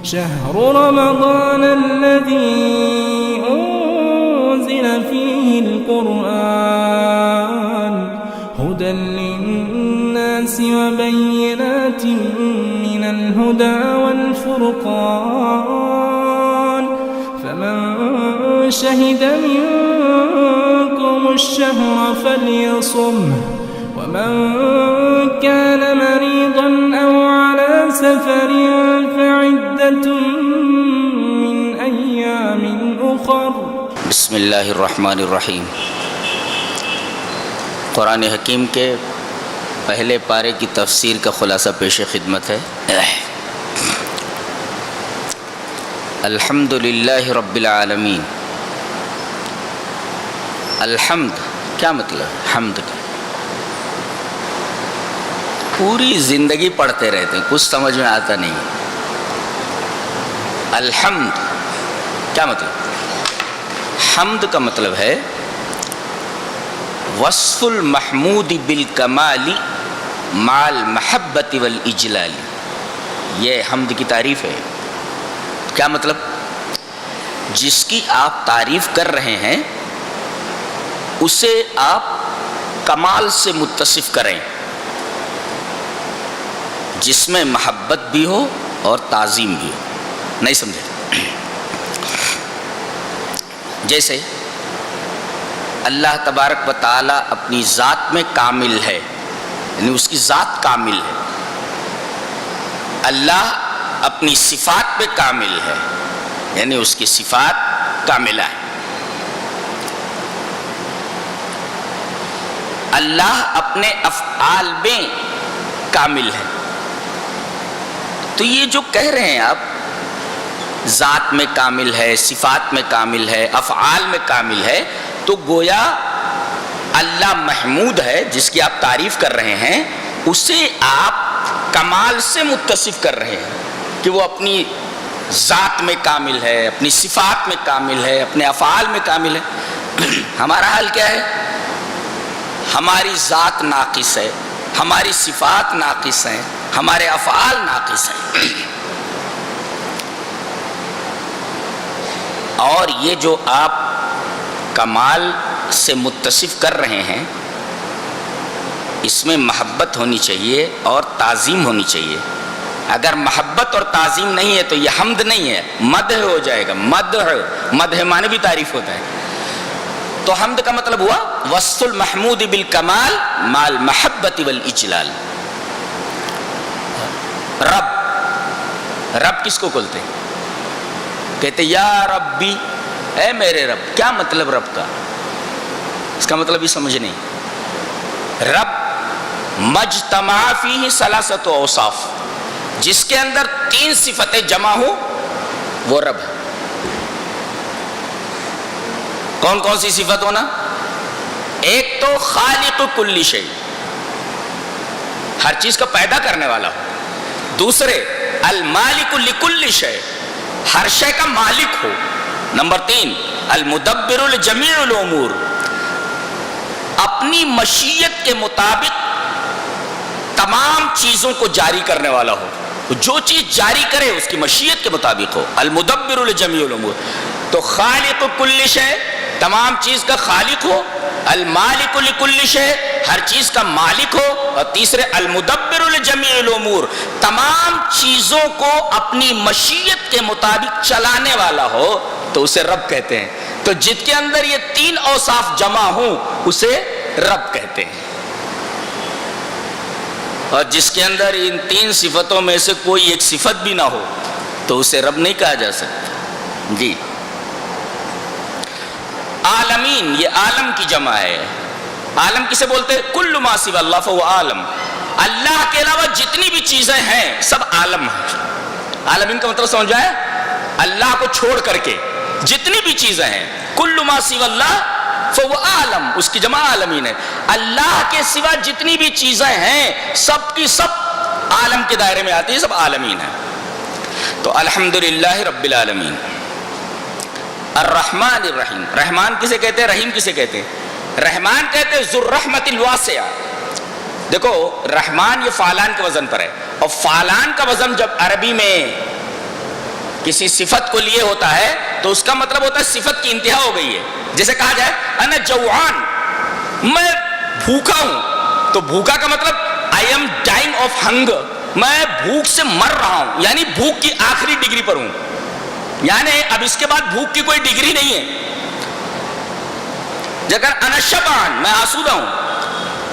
شهر رمضان الذي أنزل فيه القرآن هدى للناس وبينات من الهدى والفرقان فمن شهد منكم الشهر فليصمه ومن كان مريضا أو على سفر فعدة من أيام أخر. بسم اللہ الرحمن الرحیم. قرآن حکیم کے پہلے پارے کی تفسیر کا خلاصہ پیش خدمت ہے. الحمد للہ رب العالمین. الحمد کیا مطلب؟ حمد کا پوری زندگی پڑھتے رہتے ہیں، کچھ سمجھ میں آتا نہیں. الحمد کیا مطلب؟ حمد کا مطلب ہے وصف المحمود بالکمال مع المحبت والاجلال. یہ حمد کی تعریف ہے. کیا مطلب؟ جس کی آپ تعریف کر رہے ہیں اسے آپ کمال سے متصف کریں، جس میں محبت بھی ہو اور تعظیم بھی ہو. نہیں سمجھے؟ جیسے اللہ تبارک و تعالی اپنی ذات میں کامل ہے، یعنی اس کی ذات کامل ہے. اللہ اپنی صفات میں کامل ہے، یعنی اس کی صفات کاملہ ہے. اللہ اپنے افعال میں کامل ہے. تو یہ جو کہہ رہے ہیں آپ ذات میں کامل ہے، صفات میں کامل ہے، افعال میں کامل ہے، تو گویا اللہ محمود ہے جس کی آپ تعریف کر رہے ہیں، اسے آپ کمال سے متصف کر رہے ہیں کہ وہ اپنی ذات میں کامل ہے، اپنی صفات میں کامل ہے، اپنے افعال میں کامل ہے. ہمارا حال کیا ہے؟ ہماری ذات ناقص ہے، ہماری صفات ناقص ہیں، ہمارے افعال ناقص ہیں. اور یہ جو آپ کمال سے متصف کر رہے ہیں اس میں محبت ہونی چاہیے اور تعظیم ہونی چاہیے. اگر محبت اور تعظیم نہیں ہے تو یہ حمد نہیں ہے، مدح ہو جائے گا. مدح معنی بھی تعریف ہوتا ہے. تو حمد کا مطلب ہوا وصف المحمود بالکمال مع المحبت والاجلال. رب کس کو کہتے ہیں؟ کہتے یا ربی، اے میرے رب. کیا مطلب رب کا؟ اس کا مطلب بھی سمجھ نہیں. رب مجتمع فیہ ثلاثۃ اوصاف، جس کے اندر 3 صفتیں جمع ہو وہ رب ہے. کون کون سی صفت ہونا؟ ایک تو خالق کل شیء، ہر چیز کا پیدا کرنے والا ہو. دوسرے المالک لکل شیء، ہر شے کا مالک ہو. نمبر 3 المدبر لجمیع الامور، اپنی مشیت کے مطابق تمام چیزوں کو جاری کرنے والا ہو. جو چیز جاری کرے اس کی مشیت کے مطابق ہو. المدبر لجمیع الامور. تو خالق کل شیء، تمام چیز کا خالق ہو. المالک لکل شیء، ہر چیز کا مالک ہو. اور تیسرے المدبر لجمیع الامور، تمام چیزوں کو اپنی مشیت کے مطابق چلانے والا ہو تو اسے رب کہتے ہیں. تو جس کے اندر یہ 3 اوصاف جمع ہوں اسے رب کہتے ہیں. اور جس کے اندر ان 3 صفتوں میں سے کوئی ایک صفت بھی نہ ہو تو اسے رب نہیں کہا جا سکتا. جی عالمین، یہ عالم کی جمع ہے. عالم کسے بولتے ہیں؟ کل ما سوی اللہ فهو عالم. اللہ کے علاوہ جتنی بھی چیزیں ہیں سب عالم ہیں. عالمین کا مطلب سمجھ آئے؟ اللہ کو چھوڑ کر کے جتنی بھی چیزیں ہیں. کل ما سوی اللہ فهو عالم، اس کی جمع عالمین ہے. اللہ کے سوا جتنی بھی چیزیں ہیں سب کی سب عالم کے دائرے میں آتی ہیں، سب عالمین ہیں. تو الحمدللہ رب العالمین. الرحمن الرحیم، رحمان کسے کہتے ہیں؟ رحیم کسے کہتے ہیں؟ رحمان کہتے ہیں ذو الرحمت الواسعہ. دیکھو رحمان یہ فعلان کے وزن پر ہے، اور فعلان کا وزن جب عربی میں کسی صفت کو لیے ہوتا ہے تو اس کا مطلب ہوتا ہے صفت کی انتہا ہو گئی ہے. جیسے کہا جائے انا جوعان، میں بھوکا ہوں، تو بھوکا کا مطلب I am dying of hunger، میں بھوک سے مر رہا ہوں، یعنی بھوک کی آخری ڈگری پر ہوں، یعنی اب اس کے بعد بھوک کی کوئی ڈگری نہیں ہے. جگر انا شبعان، میں آسودہ ہوں،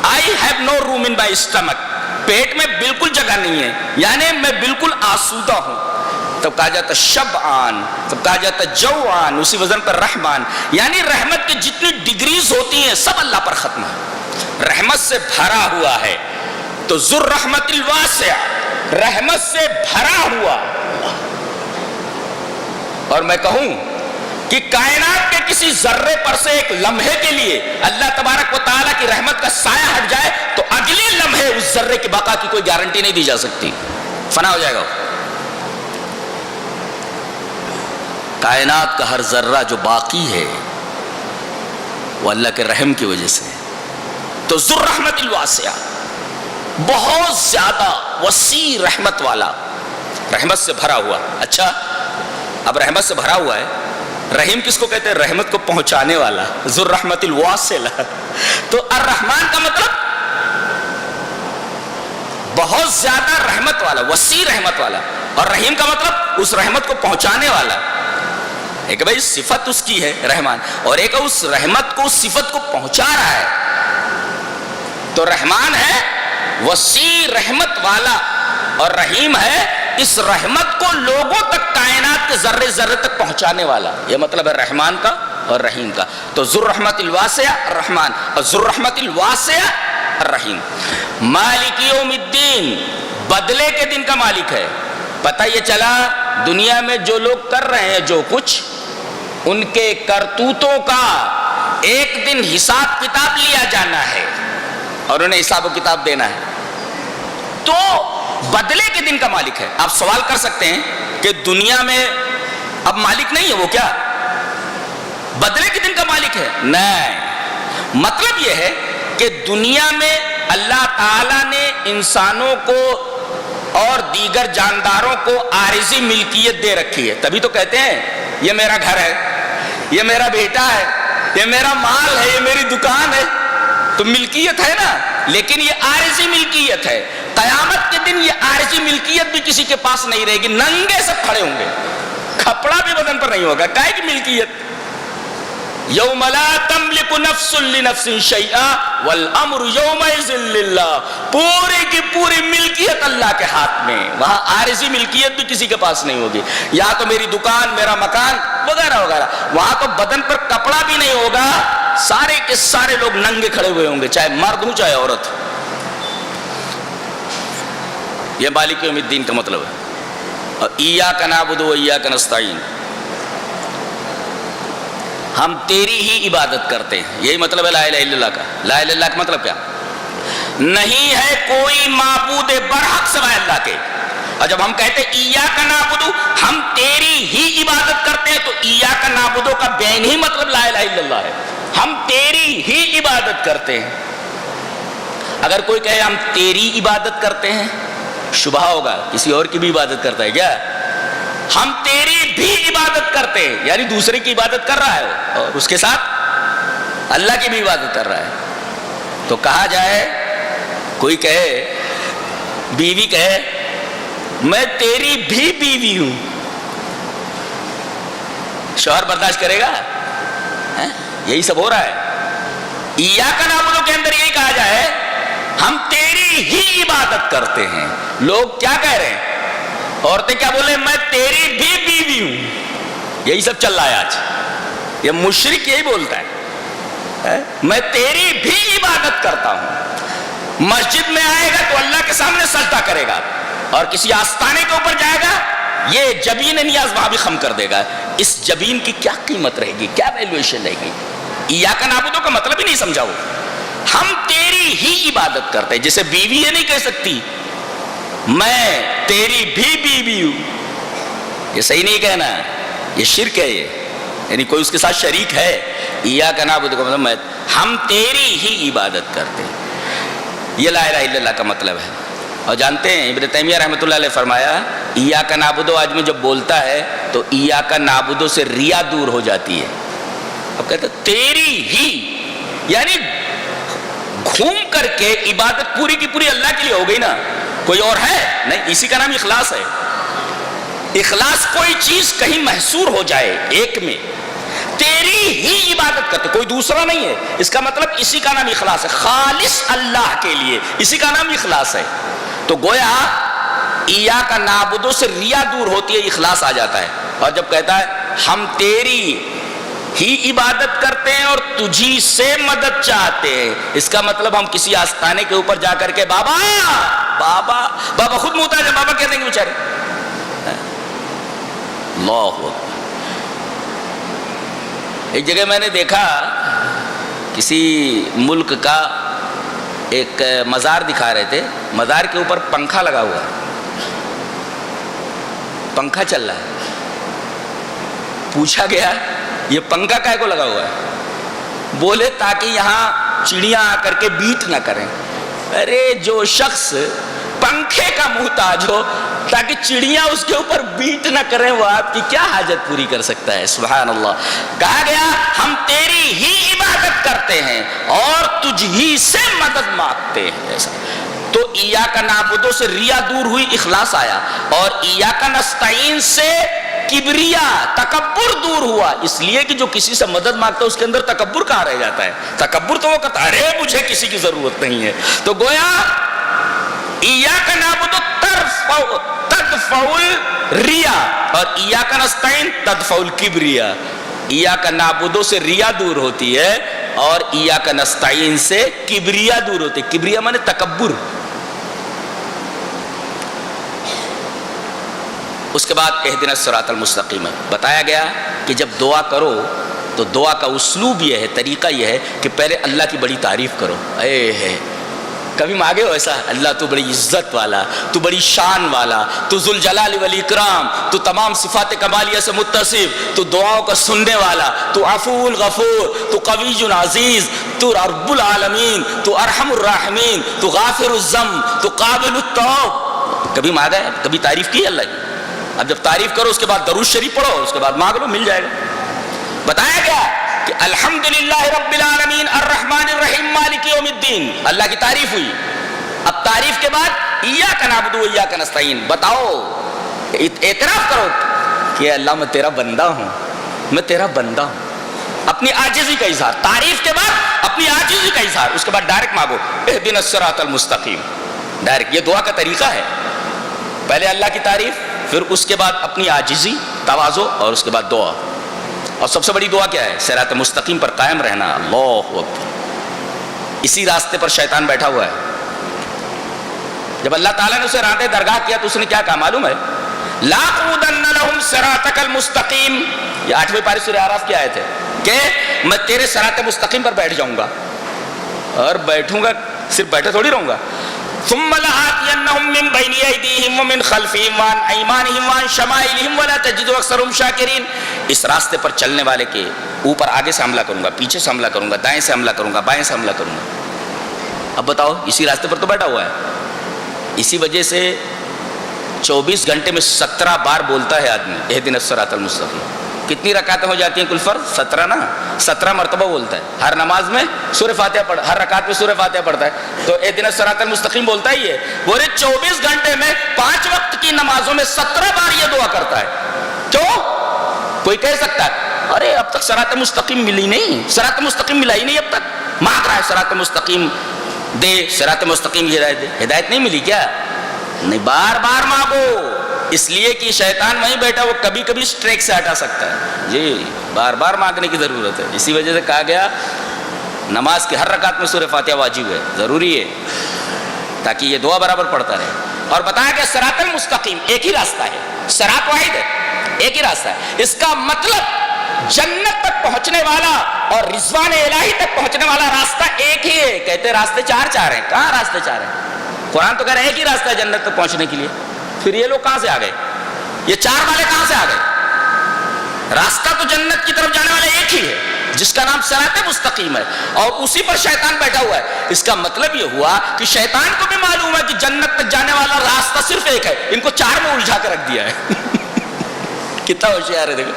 I have no room in my stomach، پیٹ میں بالکل جگہ نہیں ہے، یعنی میں بالکل آسودہ ہوں. تب کہا جاتا شبعان، تب کہا جاتا جوعان، اسی وزن پر رحمان. یعنی رحمت کی جتنی ڈگریز ہوتی ہیں سب اللہ پر ختم ہے، رحمت سے بھرا ہوا ہے. تو ذو الرحمت الواسع، رحمت سے بھرا ہوا. اور میں کہوں کہ کائنات کے کسی ذرے پر سے ایک لمحے کے لیے اللہ تبارک و تعالیٰ کی رحمت کا سایہ ہٹ جائے تو اگلے لمحے اس ذرے کی بقا کی کوئی گارنٹی نہیں دی جا سکتی، فنا ہو جائے گا. کائنات کا ہر ذرہ جو باقی ہے وہ اللہ کے رحم کی وجہ سے. تو ذو الرحمت الواسعہ، بہت زیادہ وسیع رحمت والا، رحمت سے بھرا ہوا. اچھا اب رحمت سے بھرا ہوا ہے، رحیم کس کو کہتے ہیں؟ رحمت کو پہنچانے والا، ذو الرحمت الواصلہ. تو الرحمن کا مطلب بہت زیادہ رحمت والا، وسیع رحمت والا، اور رحیم کا مطلب اس رحمت کو پہنچانے والا. ایک بھائی صفت اس کی ہے رحمان، اور ایک اس رحمت کو، اس صفت کو پہنچا رہا ہے. تو رحمان ہے وسیع رحمت والا، اور رحیم ہے اس رحمت کو لوگوں تک، کائنات کے ذرے ذرے تک پہنچانے والا. یہ مطلب ہے رحمان کا اور رحیم کا. تو ذو الرحمت الواسعہ الرحمن، اور ذو الرحمت الواسعہ الرحیم. مالک یوم الدین، بدلے کے دن کا مالک ہے. پتہ یہ چلا دنیا میں جو لوگ کر رہے ہیں جو کچھ، ان کے کرتوتوں کا ایک دن حساب کتاب لیا جانا ہے اور انہیں حساب و کتاب دینا ہے. تو بدلے کے دن کا مالک ہے. آپ سوال کر سکتے ہیں کہ دنیا میں اب مالک نہیں ہے، وہ کیا بدلے کے دن کا مالک ہے؟ نہیں، مطلب یہ ہے کہ دنیا میں اللہ تعالیٰ نے انسانوں کو اور دیگر جانداروں کو عارضی ملکیت دے رکھی ہے. تبھی تو کہتے ہیں یہ میرا گھر ہے، یہ میرا بیٹا ہے، یہ میرا مال ہے، یہ میری دکان ہے. تو ملکیت ہے نا، لیکن یہ عارضی ملکیت ہے. قیامت کے دن یہ عارضی ملکیت بھی کسی کے پاس نہیں رہے گی، ننگے سب کھڑے ہوں گے، کپڑا بھی بدن پر نہیں ہوگا. کائے کی ملکیت؟ یوم لا تملک نفس لنفس شیئا والامر یومئذ للہ. پوری کی پوری ملکیت اللہ کے ہاتھ میں، وہاں عارضی ملکیت بھی کسی کے پاس نہیں ہوگی. یا تو میری دکان، میرا مکان وغیرہ وغیرہ. وہاں تو بدن پر کپڑا بھی نہیں ہوگا، سارے کے سارے لوگ ننگے کھڑے ہوئے ہوں گے، چاہے مرد ہوں چاہے عورت. یہ مالک یوم الدین کا مطلب ہے. اور ایاک نعبد و ایاک نستعین، ہم تیری ہی عبادت کرتے ہیں. یہی مطلب ہے لا الہ الا اللہ کا. لا الہ الا اللہ کا مطلب کیا؟ نہیں ہے کوئی معبود برحق سوائے اللہ کے. اور جب ہم کہتے ہیں ایاک نعبد، ہم تیری ہی عبادت کرتے ہیں، تو ایاک نعبد کا بین ہی مطلب لا الہ الا اللہ ہے. ہم تیری ہی عبادت کرتے ہیں. اگر کوئی کہے ہم تیری عبادت کرتے ہیں، شبہ ہوگا کسی اور کی بھی عبادت کرتا ہے کیا؟ ہم تیری بھی عبادت کرتے ہیں، یعنی دوسرے کی عبادت کر رہا ہے اور اس کے ساتھ اللہ کی بھی عبادت کر رہا ہے. تو کہا جائے، کوئی کہے، بیوی کہے میں تیری بھی بیوی ہوں، شوہر برداشت کرے گا؟ یہی سب ہو رہا ہے. ایاک نعبد کے اندر یہی کہا جائے ہم تیری ہی عبادت کرتے ہیں. لوگ کیا کہہ رہے ہیں؟ عورتیں کیا بولے؟ میں تیری بھی بیوی ہوں. یہی سب چل رہا ہے آج. یہ مشرک یہی بولتا ہے، میں تیری بھی عبادت کرتا ہوں. مسجد میں آئے گا تو اللہ کے سامنے سجدہ کرے گا، اور کسی آستانے کے اوپر جائے گا، یہ جبین نیاز وہاں بھی خم کر دے گا. اس جبین کی کیا قیمت رہے گی، کیا ویلیویشن رہے گی؟ ایاک نعبد کا مطلب ہی نہیں سمجھا وہ. ہم تیری ہی عبادت کرتے ہیں. جیسے بیوی یہ نہیں کہہ سکتی میں تیری بھی بیوی ہوں، یہ صحیح نہیں کہنا، یہ شرک ہے. یہ یعنی کوئی اس کے ساتھ شریک ہے. ایاک نعبد کا مطلب ہم تیری ہی عبادت کرتے ہیں. یہ لا الہ الا اللہ کا مطلب ہے. اور جانتے ہیں ابن تیمیہ رحمۃ اللہ علیہ فرمایا ایاک نعبدو آج میں جب بولتا ہے تو ایاک نعبدو سے ریا دور ہو جاتی ہے. اب کہتے تیری ہی، یعنی گھوم کر کے عبادت پوری کی پوری اللہ کے لیے ہو گئی نا، کوئی اور ہے نہیں. اسی کا نام اخلاص ہے. اخلاص کوئی چیز کہیں محصور ہو جائے ایک میں، تیری ہی عبادت کرتے، کوئی دوسرا نہیں ہے. اس کا مطلب اسی کا نام اخلاص ہے، خالص اللہ کے لیے، اسی کا نام اخلاص ہے. تو گویا ایاک نعبدو سے ریا دور ہوتی ہے، اخلاص آ جاتا ہے. اور جب کہتا ہے ہم تیری ہی عبادت کرتے ہیں اور تجھی سے مدد چاہتے ہیں، اس کا مطلب ہم کسی آستانے کے اوپر جا کر کے بابا بابا بابا، خود محتاج ہے، بابا کہہ دیں گے بیچارے. اللہ اکبر. ایک جگہ میں نے دیکھا کسی ملک کا ایک مزار دکھا رہے تھے، مزار کے اوپر پنکھا لگا ہوا ہے، پنکھا چل رہا ہے. پوچھا گیا یہ پنکھا کائے کو لگا ہوا ہے؟ بولے تاکہ یہاں چڑیاں آ کر کے بیٹ نہ کریں. ارے جو شخص پنکھے کا محتاج ہو تاکہ چڑیاں اس کے اوپر بیٹ نہ کریں، وہ آپ کی کیا حاجت پوری کر سکتا ہے؟ سبحان اللہ. کہا گیا ہم تیری ہی عبادت کرتے ہیں اور تجھ ہی سے مدد مانگتے ہیں. ایسا تو ایاک نعبدو سے ریا دور ہوئی، اخلاص آیا. اور ایاک نستعین سے کبریا، تکبر دور ہوا. اس لیے کہ جو کسی سے مدد مانگتا ہے اس کے اندر تکبر کہاں رہ جاتا ہے؟ تکبر تو وہ کہتا ہے ارے مجھے کسی کی ضرورت نہیں ہے. تو گویا ایاک نعبدو تدفع الریا اور ایاک نستعین تدفع الکبریا. ایاک نعبدو سے ریا دور ہوتی ہے اور ایاک نستعین سے کبریا دور ہوتی ہے. کبریا مانے تکبر. اس کے بعد اہدنا الصراط المستقیم بتایا گیا کہ جب دعا کرو تو دعا کا اسلوب یہ ہے، طریقہ یہ ہے کہ پہلے اللہ کی بڑی تعریف کرو. اے ہے کبھی مانگے ہو ایسا؟ اللہ تو بڑی عزت والا، تو بڑی شان والا، تو ذوالجلال والاکرام، تو تمام صفات کمالیہ سے متصف، تو دعاؤں کا سننے والا، تو عفو الغفور، تو قوی عزیز، تو رب العالمین، تو ارحم الراحمین، تو غافر الذنب، تو قابل التوب. کبھی مانگا ہے؟ کبھی تعریف کی اللہ کی؟ اب جب تعریف کرو اس کے بعد درود شریف پڑھو، اس کے بعد مانگ لو، مل جائے گا. بتایا گیا کہ الحمدللہ رب العالمین الرحمن الرحیم مالک یوم الدین، اللہ کی تعریف ہوئی. اب تعریف کے بعد ایاک نعبد و ایاک نستعین. بتاؤ، اعتراف کرو کہ اللہ میں تیرا بندہ ہوں، میں تیرا بندہ ہوں. اپنی عاجزی کا اظہار. تعریف کے بعد اپنی عاجزی کا اظہار، اس کے بعد ڈائریکٹ مانگو اہدنا الصراط المستقیم. ڈائریکٹ. یہ دعا کا طریقہ ہے. پہلے اللہ کی تعریف، پھر اس کے بعد اپنی عاجزی، تواضع، اور اس کے بعد دعا. اور سب سے بڑی دعا کیا ہے؟ صراط مستقیم پر قائم رہنا. اللہ اکبر. اسی راستے پر شیطان بیٹھا ہوا ہے. جب اللہ تعالیٰ نے اسے راندے درگاہ کیا تو اس نے کیا کہا معلوم ہے؟ لاقعدن لهم صراطک المستقیم. یہ 8ویں پارے سورہ اعراف کی آیت ہے کہ میں تیرے صراط مستقیم پر بیٹھ جاؤں گا. اور بیٹھوں گا، صرف بیٹھے تھوڑی رہوں گا. ثم لآتینہم من بین ایدیہم ومن خلفہم وعن ایمانہم وعن شمائلہم ولا تجد اکثرہم شاکرین. اس راستے پر چلنے والے کے اوپر آگے سے حملہ کروں گا، پیچھے سے حملہ کروں گا، دائیں سے حملہ کروں گا، بائیں سے حملہ کروں گا. اب بتاؤ، اسی راستے پر تو بیٹھا ہوا ہے. اسی وجہ سے 24 گھنٹے میں 17 بار بولتا ہے آدمی اہدنا الصراط المستقیم. کتنی رکعتیں ہو جاتی ہیں کل فرض؟ 17 نا. 17 مرتبہ بولتا ہے. ہر نماز میں سورہ فاتحہ پڑھ، ہر رکعت میں سورہ فاتحہ پڑھتا ہے. تو اہدنا الصراط المستقیم بولتا ہی ہے. بولے 24 گھنٹے میں 5 وقت کی نمازوں میں 17 بار یہ دعا کرتا ہے. کیوں؟ کوئی کہہ سکتا ہے ارے اب تک صراط مستقیم ملی نہیں، صراط مستقیم ملا ہی نہیں اب تک. مانگ رہا ہے صراط مستقیم دے، صراط مستقیم ہدایت دے. ہدایت نہیں ملی کیا؟ نہیں، بار بار مانگو. اس لیے کہ شیطان وہیں بیٹھا، وہ کبھی کبھی ٹریک سے ہٹا سکتا ہے. جی بار بار مانگنے کی ضرورت ہے. اسی وجہ سے کہا گیا نماز کی ہر رکعت میں سورہ فاتحہ واجب ہے، ضروری ہے، تاکہ یہ دعا برابر پڑھتا رہے. اور بتایا کہ صراط المستقیم ایک ہی راستہ ہے، صراط واحد ہے، ایک ہی راستہ ہے. اس کا مطلب جنت تک پہنچنے والا اور رضوان الہی تک پہنچنے والا راستہ ایک ہی ہے. کہتے راستے چار ہیں. کہاں راستے چار ہیں؟ قرآن تو کہہ رہا ہے ایک ہی راستہ ہے جنت تک پہنچنے کے لیے. پھر یہ لوگ کہاں سے آ گئے؟ یہ چار والے کہاں سے آ گئے؟ راستہ تو جنت کی طرف جانے والا ایک ہی ہے. جس کا نام صراط مستقیم ہے، اور اسی پر شیطان بیٹھا ہوا ہے۔ اس کا مطلب یہ ہوا کہ شیطان کو بھی معلوم ہے کہ جنت تک جانے والا راستہ صرف ایک ہے، ان کو 4 میں الجھا کے رکھ دیا ہے۔ کتنا ہوشیار ہے دیکھو،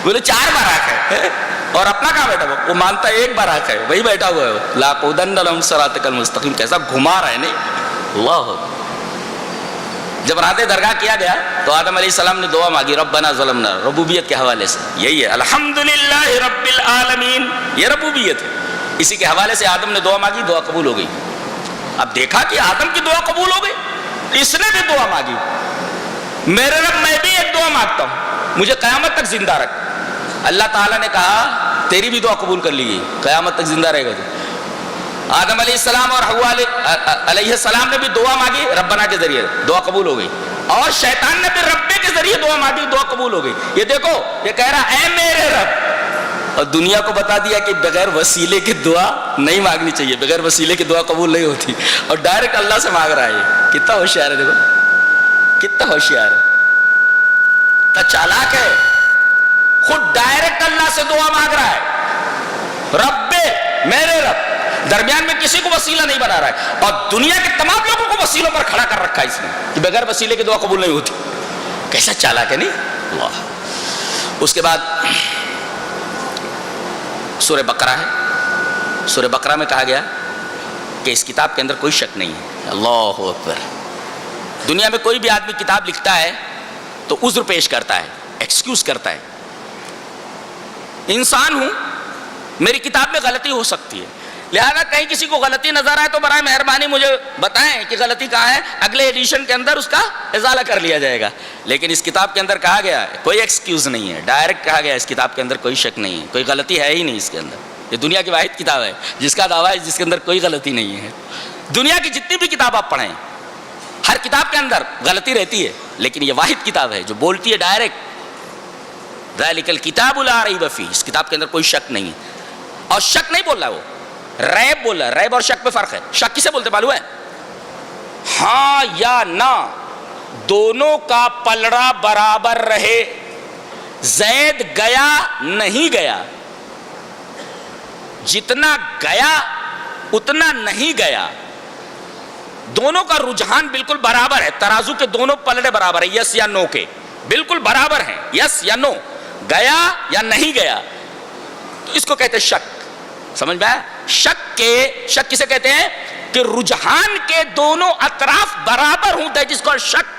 بولے 4 براق ہے اور اپنا کہاں بیٹھا ہوا، وہ مانتا ہے 1 براق ہے، وہی بیٹھا ہوا ہے۔ لاقعدن لہم صراطک المستقیم، کیسا گھما رہا ہے نہیں، اللہ۔ جب رات درگاہ کیا گیا تو آدم علیہ السلام نے دعا مانگی، ربنا ظلمنا، ربوبیت کے حوالے سے، یہی ہے الحمدللہ رب العالمین، یہ ربوبیت ہے۔ اسی کے حوالے سے آدم نے دعا مانگی، دعا قبول ہو گئی۔ اب دیکھا کہ آدم کی دعا قبول ہو گئی، اس نے بھی دعا مانگی، میرے رب میں بھی ایک دعا مانگتا ہوں، مجھے قیامت تک زندہ رکھ۔ اللہ تعالیٰ نے کہا تیری بھی دعا قبول کر لی گئی، قیامت تک زندہ رہے گا تو۔ آدم علیہ السلام اور حوا علیہ السلام نے بھی دعا مانگی ربنا کے ذریعے، دعا قبول ہو گئی، اور شیطان نے بھی ربے کے ذریعے دعا مانگی، دعا قبول ہو گئی۔ یہ دیکھو، یہ کہہ رہا اے میرے رب، اور دنیا کو بتا دیا کہ بغیر وسیلے کی دعا نہیں مانگنی چاہیے، بغیر وسیلے کی دعا قبول نہیں ہوتی، اور ڈائریکٹ اللہ سے مانگ رہا ہے۔ یہ کتنا ہوشیار ہے، دیکھو کتنا ہوشیار ہے، کتنا چالاک ہے، خود ڈائریکٹ اللہ سے دعا مانگ رہا ہے، رب میرے رب، درمیان میں کسی کو وسیلہ نہیں بنا رہا ہے، اور دنیا کے تمام لوگوں کو وسیلوں پر کھڑا کر رکھا ہے اس نے کہ بغیر وسیلے کی دعا قبول نہیں ہوتی۔ کیسا چالاک ہے نہیں، اللہ۔ اس کے بعد سورہ بقرہ ہے، سورہ بقرہ میں کہا گیا کہ اس کتاب کے اندر کوئی شک نہیں ہے، اللہ اکبر۔ دنیا میں کوئی بھی آدمی کتاب لکھتا ہے تو عذر پیش کرتا ہے، ایکسکیوز کرتا ہے، انسان ہوں، میری کتاب میں غلطی ہو سکتی ہے، لہذا کہیں کسی کو غلطی نظر آئے تو برائے مہربانی مجھے بتائیں کہ غلطی کہاں ہے، اگلے ایڈیشن کے اندر اس کا ازالہ کر لیا جائے گا۔ لیکن اس کتاب کے اندر کہا گیا ہے کوئی ایکسکیوز نہیں ہے، ڈائریکٹ کہا گیا اس کتاب کے اندر کوئی شک نہیں ہے، کوئی غلطی ہے ہی نہیں اس کے اندر۔ یہ دنیا کی واحد کتاب ہے جس کا دعویٰ ہے جس کے اندر کوئی غلطی نہیں ہے۔ دنیا کی جتنی بھی کتاب آپ پڑھیں، ہر کتاب کے اندر غلطی رہتی ہے، لیکن یہ واحد کتاب ہے جو بولتی ہے ڈائریکٹ ذالک الکتاب لا ریب فیہ، اس کتاب کے اندر کوئی شک نہیں ہے۔ اور شک نہیں بول رہا ہے، وہ ریب بول رہا ہے۔ ریب اور شک میں فرق ہے۔ شک کسے بولتے معلوم ہے؟ ہاں یا نہ، دونوں کا پلڑا برابر رہے، زید گیا نہیں گیا، جتنا گیا اتنا نہیں گیا، دونوں کا رجحان بالکل برابر ہے، ترازو کے دونوں پلڑے برابر ہیں، یس یا نو کے بالکل برابر ہیں، یس یا نو، گیا یا نہیں گیا، تو اس کو کہتے ہیں شک۔ سمجھ میں آیا؟ شک کسے کہتے ہیں کہ رجحان کے دونوں اطراف برابر ہوں، دیٹ از کالڈ شک۔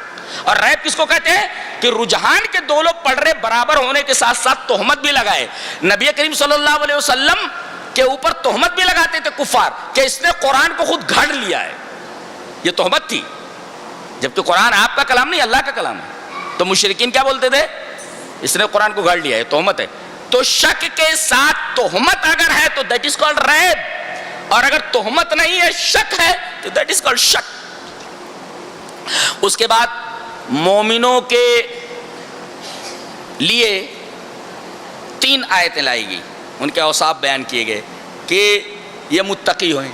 اور ریب کس کو کہتے ہیں کہ رجحان کے دونوں پلڑے برابر ہونے کے ساتھ ساتھ تہمت بھی لگائے۔ نبی کریم صلی اللہ علیہ وسلم کے اوپر تہمت بھی لگاتے تھے کفار کہ اس نے قرآن کو خود گھڑ لیا ہے، یہ تہمت تھی، جبکہ قرآن آپ کا کلام نہیں اللہ کا کلام ہے۔ تو مشرکین کیا بولتے تھے؟ اس نے قرآن کو گھڑ لیا ہے، تہمت ہے۔ تو شک کے ساتھ تہمت اگر ہے تو دیٹ از کالڈ ریب، اور اگر تہمت نہیں ہے شک ہے تو دیٹ از کالڈ شک۔ اس کے بعد مومنوں کے لیے 3 آیتیں لائی گئی، ان کے اوصاف بیان کیے گئے کہ یہ متقی ہوئیں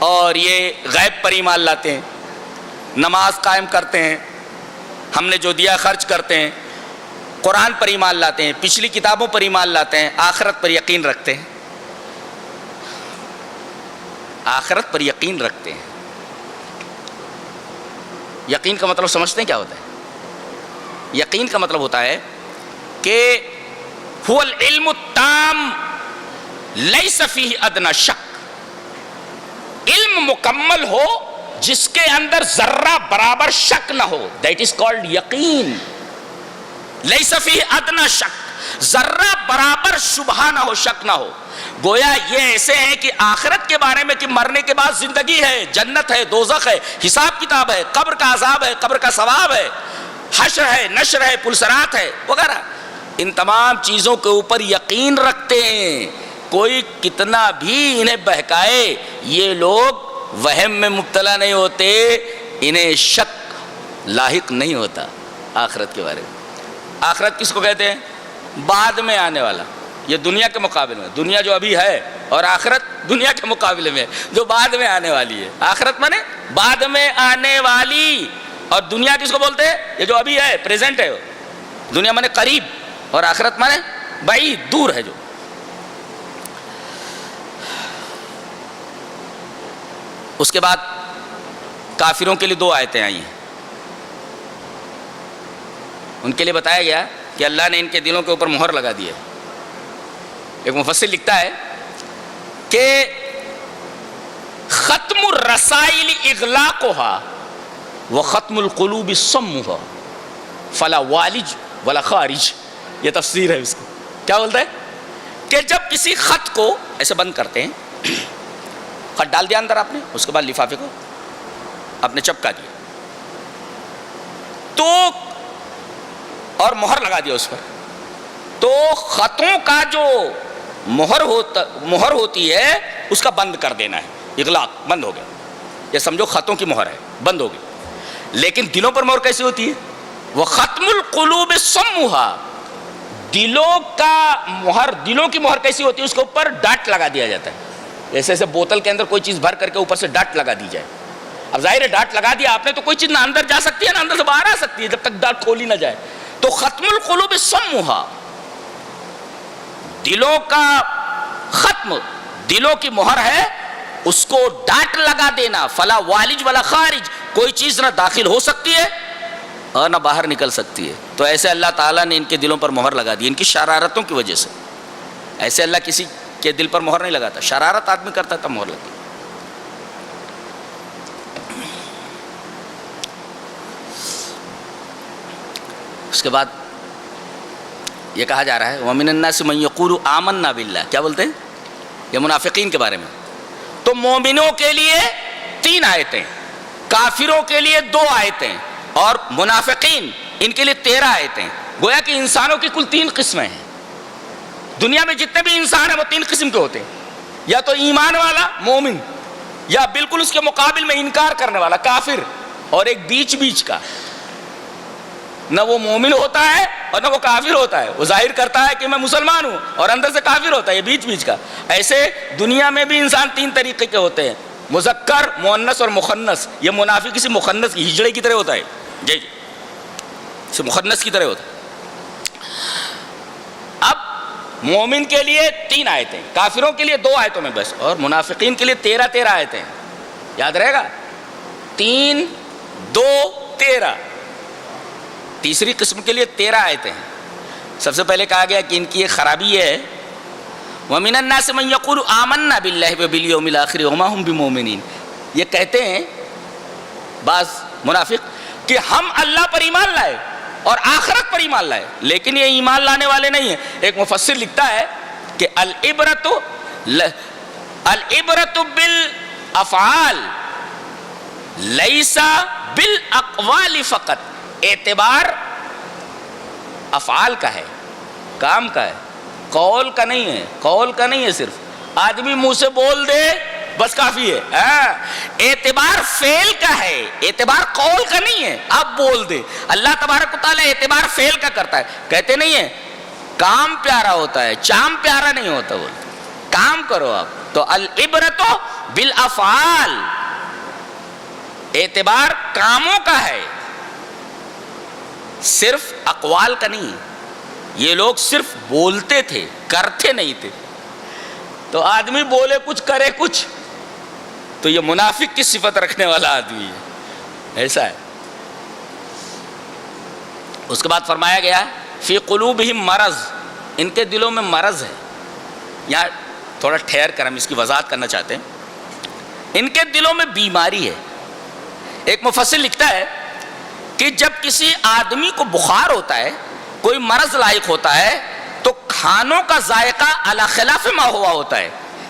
اور یہ غیب پر ایمان لاتے ہیں، نماز قائم کرتے ہیں، ہم نے جو دیا خرچ کرتے ہیں، قرآن پر ایمان لاتے ہیں، پچھلی کتابوں پر ایمان لاتے ہیں، آخرت پر یقین رکھتے ہیں، آخرت پر یقین رکھتے ہیں۔ یقین کا مطلب سمجھتے ہیں کیا ہوتا ہے؟ یقین کا مطلب ہوتا ہے کہ هو العلم التام لیس فیہ ادنی شک، علم مکمل ہو جس کے اندر ذرہ برابر شک نہ ہو، دیٹ از کالڈ یقین۔ لیس فیہ ادنی شک، ذرہ برابر شبہ نہ ہو، شک نہ ہو۔ گویا یہ ایسے ہیں کہ آخرت کے بارے میں کہ مرنے کے بعد زندگی ہے، جنت ہے، دوزخ ہے، حساب کتاب ہے، قبر کا عذاب ہے، قبر کا ثواب ہے، حشر ہے، نشر ہے، پلسرات ہے وغیرہ، ان تمام چیزوں کے اوپر یقین رکھتے ہیں۔ کوئی کتنا بھی انہیں بہکائے، یہ لوگ وہم میں مبتلا نہیں ہوتے، انہیں شک لاحق نہیں ہوتا آخرت کے بارے میں۔ آخرت کس کو کہتے ہیں؟ بعد میں آنے والا، یہ دنیا کے مقابلے میں، دنیا جو ابھی ہے اور آخرت دنیا کے مقابلے میں جو بعد میں آنے والی ہے۔ آخرت مانے بعد میں آنے والی، اور دنیا کس کو بولتے ہیں؟ یہ جو ابھی ہے، پریزنٹ ہے۔ دنیا مانے قریب اور آخرت مانے بعید، دور ہے جو۔ اس کے بعد کافروں کے لیے 2 آیتیں آئی ہیں. ان کے لیے بتایا گیا کہ اللہ نے ان کے دلوں کے اوپر مہر لگا دی ہے. ایک مفسر لکھتا ہے کہ ختم الرسائل اغلاقها وختم القلوب صمها فلا والج ولا خارج. یہ تفسیر ہے اس کی. کیا بولتا ہے کہ جب کسی خط کو ایسے بند کرتے ہیں، خط ڈال دیا اندر آپ نے، اس کے بعد لفافے کو آپ نے چپکا دیا تو اور مہر لگا دیا اس پر، تو خطوں کا جو مہر ہوتی ہے اس کا بند کر دینا ہے. اغلاق، بند ہو گیا. یہ سمجھو خطوں کی مہر ہے، بند ہو گئی. لیکن دلوں پر مہر کیسی ہوتی ہے؟ وہ ختم القلوب صمها. دلوں کا مہر، دلوں کی مہر کیسی ہوتی ہے؟ اس کے اوپر ڈاٹ لگا دیا جاتا ہے. جیسے ایسے بوتل کے اندر کوئی چیز بھر کر کے اوپر سے ڈاٹ لگا دی جائے. اب ظاہر ہے ڈاٹ لگا دیا آپ نے تو کوئی چیز نہ اندر جا سکتی ہے نہ اندر سے باہر آ سکتی ہے جب تک ڈاٹ کھولی نہ جائے. تو ختم القلوب صمها، دلوں کا ختم، دلوں کی مہر ہے، اس کو ڈاٹ لگا دینا. فلا والج ولا خارج، کوئی چیز نہ داخل ہو سکتی ہے اور نہ باہر نکل سکتی ہے. تو ایسے اللہ تعالیٰ نے ان کے دلوں پر مہر لگا دی، ان کی شرارتوں کی وجہ سے. ایسے اللہ کسی کے دل پر مہر نہیں لگاتا، شرارت آدمی کرتا تھا مہر لگتی. اس کے بعد یہ کہا جا رہا ہے وَمِنَ النَّاسِ مَن يَقُولُ آمَنَّا بِاللَّهِ. کیا بولتے ہیں؟ یہ منافقین کے بارے میں. تو مومنوں کے لیے 3 آیتیں، کافروں کے لیے 2 آیتیں اور منافقین ان کے لیے 13 آیتیں. گویا کہ انسانوں کی کل 3 قسمیں ہیں. دنیا میں جتنے بھی انسان ہیں وہ 3 قسم کے ہوتے ہیں، یا تو ایمان والا مومن، یا بالکل اس کے مقابل میں انکار کرنے والا کافر، اور ایک بیچ کا. نہ وہ مومن ہوتا ہے اور نہ وہ کافر ہوتا ہے. وہ ظاہر کرتا ہے کہ میں مسلمان ہوں اور اندر سے کافر ہوتا ہے. یہ بیچ کا. ایسے دنیا میں بھی انسان 3 طریقے کے ہوتے ہیں، مذکر، مؤنث اور مخنث. یہ منافق کسی مخنث کی ہجڑے کی طرح ہوتا ہے، جی جی مخنث کی طرح ہوتا ہے. اب مومن کے لیے 3 آیتیں، کافروں کے لیے 2 آیتوں میں بس، اور منافقین کے لیے 13 آیتیں. یاد رہے گا، 3 2 13. تیسری قسم کے لیے 13 آیتیں ہیں. سب سے پہلے کہا گیا کہ ان کی ایک خرابی یہ ہے وَمِنَ النَّاسِ مَن يَقُولُ آمَنَّا بِاللَّهِ وَبِالْيَوْمِ الْآخِرِ وَمَا هُمْ بِمُؤْمِنِينَ. یہ کہتے ہیں بعض منافق کہ ہم اللہ پر ایمان لائے اور آخرت پر ایمان لائے، لیکن یہ ایمان لانے والے نہیں ہیں. ایک مفسر لکھتا ہے کہ العبرۃ بالافعال لیس بالاقوال فقط. اعتبار افعال کا ہے، کام کا ہے، قول کا نہیں ہے. قول کا نہیں ہے، صرف آدمی منہ سے بول دے بس کافی ہے. اعتبار فعل کا ہے، اعتبار قول کا نہیں ہے. آپ بول دے. اللہ تبارک و تعالیٰ اعتبار فعل کا کرتا ہے. کہتے نہیں ہیں کام پیارا ہوتا ہے، چام پیارا نہیں ہوتا. بولتے کام کرو آپ. تو العبرۃ بالافعال، اعتبار کاموں کا ہے، صرف اقوال کا نہیں. یہ لوگ صرف بولتے تھے، کرتے نہیں تھے. تو آدمی بولے کچھ کرے کچھ، تو یہ منافق کی صفت رکھنے والا آدمی ہے. ایسا ہے. اس کے بعد فرمایا گیا فی قلوبہم مرض، ان کے دلوں میں مرض ہے. یہاں تھوڑا ٹھہر کر ہم اس کی وضاحت کرنا چاہتے ہیں. ان کے دلوں میں بیماری ہے. ایک مفسر لکھتا ہے کہ جب کسی آدمی کو بخار ہوتا ہے، کوئی مرض لاحق ہوتا ہے، تو کھانوں کا ذائقہ علی خلاف ما ہوا ہوتا ہے.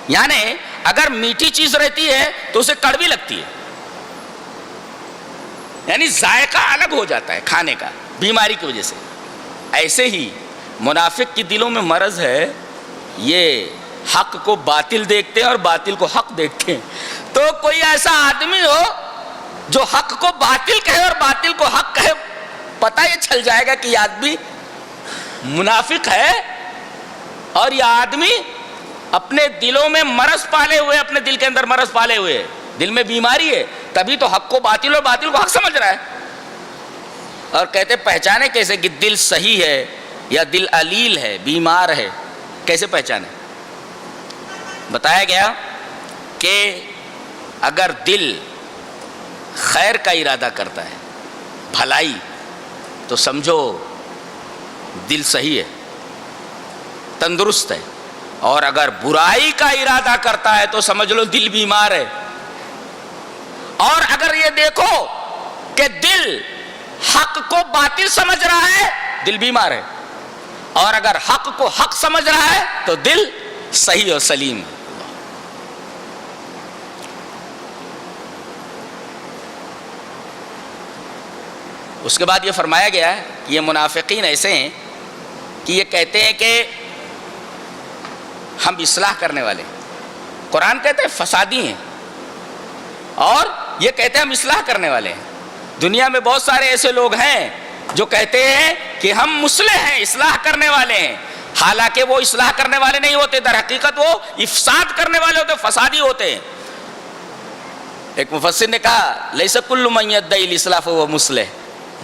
یعنی اگر میٹھی چیز رہتی ہے تو اسے کڑوی لگتی ہے، یعنی ذائقہ الگ ہو جاتا ہے کھانے کا بیماری کی وجہ سے. ایسے ہی منافق کے دلوں میں مرض ہے. یہ حق کو باطل دیکھتے ہیں اور باطل کو حق دیکھتے ہیں. تو کوئی ایسا آدمی ہو جو حق کو باطل کہے اور باطل کو حق کہے، پتہ یہ چل جائے گا کہ یہ آدمی منافق ہے اور یہ آدمی اپنے دلوں میں مرض پالے ہوئے، اپنے دل کے اندر مرض پالے ہوئے، دل میں بیماری ہے. تبھی تو حق کو باطل اور باطل کو حق سمجھ رہا ہے. اور کہتے پہچانے کیسے کہ دل صحیح ہے یا دل علیل ہے، بیمار ہے؟ کیسے پہچانے؟ بتایا گیا کہ اگر دل خیر کا ارادہ کرتا ہے، بھلائی، تو سمجھو دل صحیح ہے، تندرست ہے، اور اگر برائی کا ارادہ کرتا ہے تو سمجھ لو دل بیمار ہے۔ اور اگر یہ دیکھو کہ دل حق کو باطل سمجھ رہا ہے، دل بیمار ہے، اور اگر حق کو حق سمجھ رہا ہے تو دل صحیح اور سلیم ہے۔ اس کے بعد یہ فرمایا گیا ہے کہ یہ منافقین ایسے ہیں کہ یہ کہتے ہیں کہ ہم اصلاح کرنے والے ہیں، قرآن کہتے ہیں فسادی ہیں، اور یہ کہتے ہیں ہم اصلاح کرنے والے ہیں۔ دنیا میں بہت سارے ایسے لوگ ہیں جو کہتے ہیں کہ ہم مصلح ہیں، اصلاح کرنے والے ہیں، حالانکہ وہ اصلاح کرنے والے نہیں ہوتے، در حقیقت وہ افساد کرنے والے ہوتے، فسادی ہوتے ہیں۔ ایک مفسر نے کہا لیس کل من یدعی الاصلاح فہو مصلح،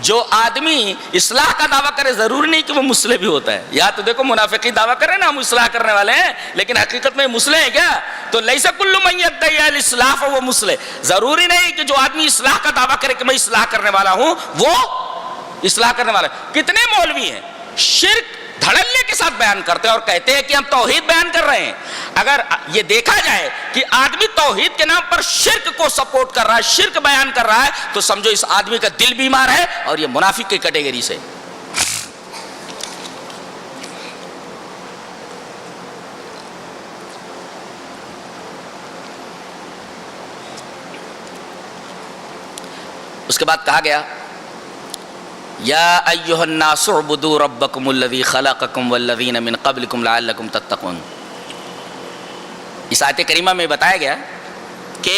جو آدمی اصلاح کا دعویٰ کرے ضروری نہیں کہ وہ مصلح بھی ہوتا ہے۔ یا تو دیکھو منافقین دعویٰ کر رہے ہیں نا ہم اصلاح کرنے والے ہیں، لیکن حقیقت میں مصلح ہے کیا؟ تو لیس کل من یدعی الاصلاح فہو مصلح، ضروری نہیں کہ جو آدمی اصلاح کا دعویٰ کرے کہ میں اصلاح کرنے والا ہوں وہ اصلاح کرنے والا ہے۔ کتنے مولوی ہیں شرک دھڑلے کے ساتھ بیان کرتے ہیں اور کہتے ہیں کہ ہم توحید بیان کر رہے ہیں۔ اگر یہ دیکھا جائے کہ آدمی توحید کے نام پر شرک کو سپورٹ کر رہا ہے، شرک بیان کر رہا ہے، تو سمجھو اس آدمی کا دل بیمار ہے اور یہ منافق کی کیٹیگری سے۔ اس کے بعد کہا گیا یا ایھا الناس اعبدوا ربکم الذی خلقکم والذین من قبلکم لعلکم تتقون۔ اس آیت کریمہ میں بتایا گیا کہ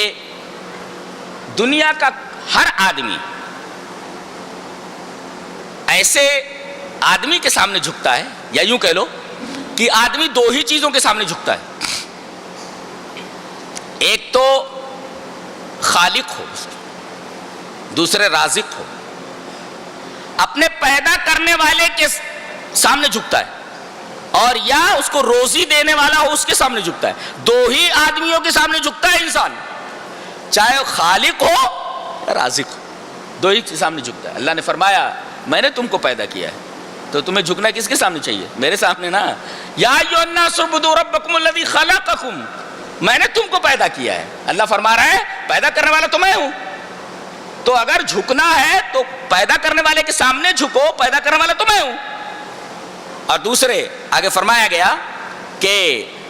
دنیا کا ہر آدمی ایسے آدمی کے سامنے جھکتا ہے، یا یوں کہہ لو کہ آدمی دو ہی چیزوں کے سامنے جھکتا ہے، ایک تو خالق ہو، دوسرے رازق ہو۔ اپنے پیدا کرنے والے کے سامنے جھکتا ہے، اور یا اس کو روزی دینے والا ہو اس کے سامنے جھکتا ہے۔ دو ہی آدمیوں کے سامنے جھکتا ہے انسان، چاہے خالق ہو یا رازق ہو، دو ہی کے سامنے جھکتا ہے۔ اللہ نے فرمایا میں نے تم کو پیدا کیا ہے، تو تمہیں جھکنا کس کے سامنے چاہیے؟ میرے سامنے نا۔ یا ایھا الناس اعبدوا ربکم الذی خلقکم، میں نے تم کو پیدا کیا ہے۔ اللہ فرما رہا ہے پیدا کرنے والا تو میں ہوں، تو اگر جھکنا ہے تو پیدا کرنے والے کے سامنے جھکو، پیدا کرنے والا تو میں ہوں۔ اور دوسرے آگے فرمایا گیا کہ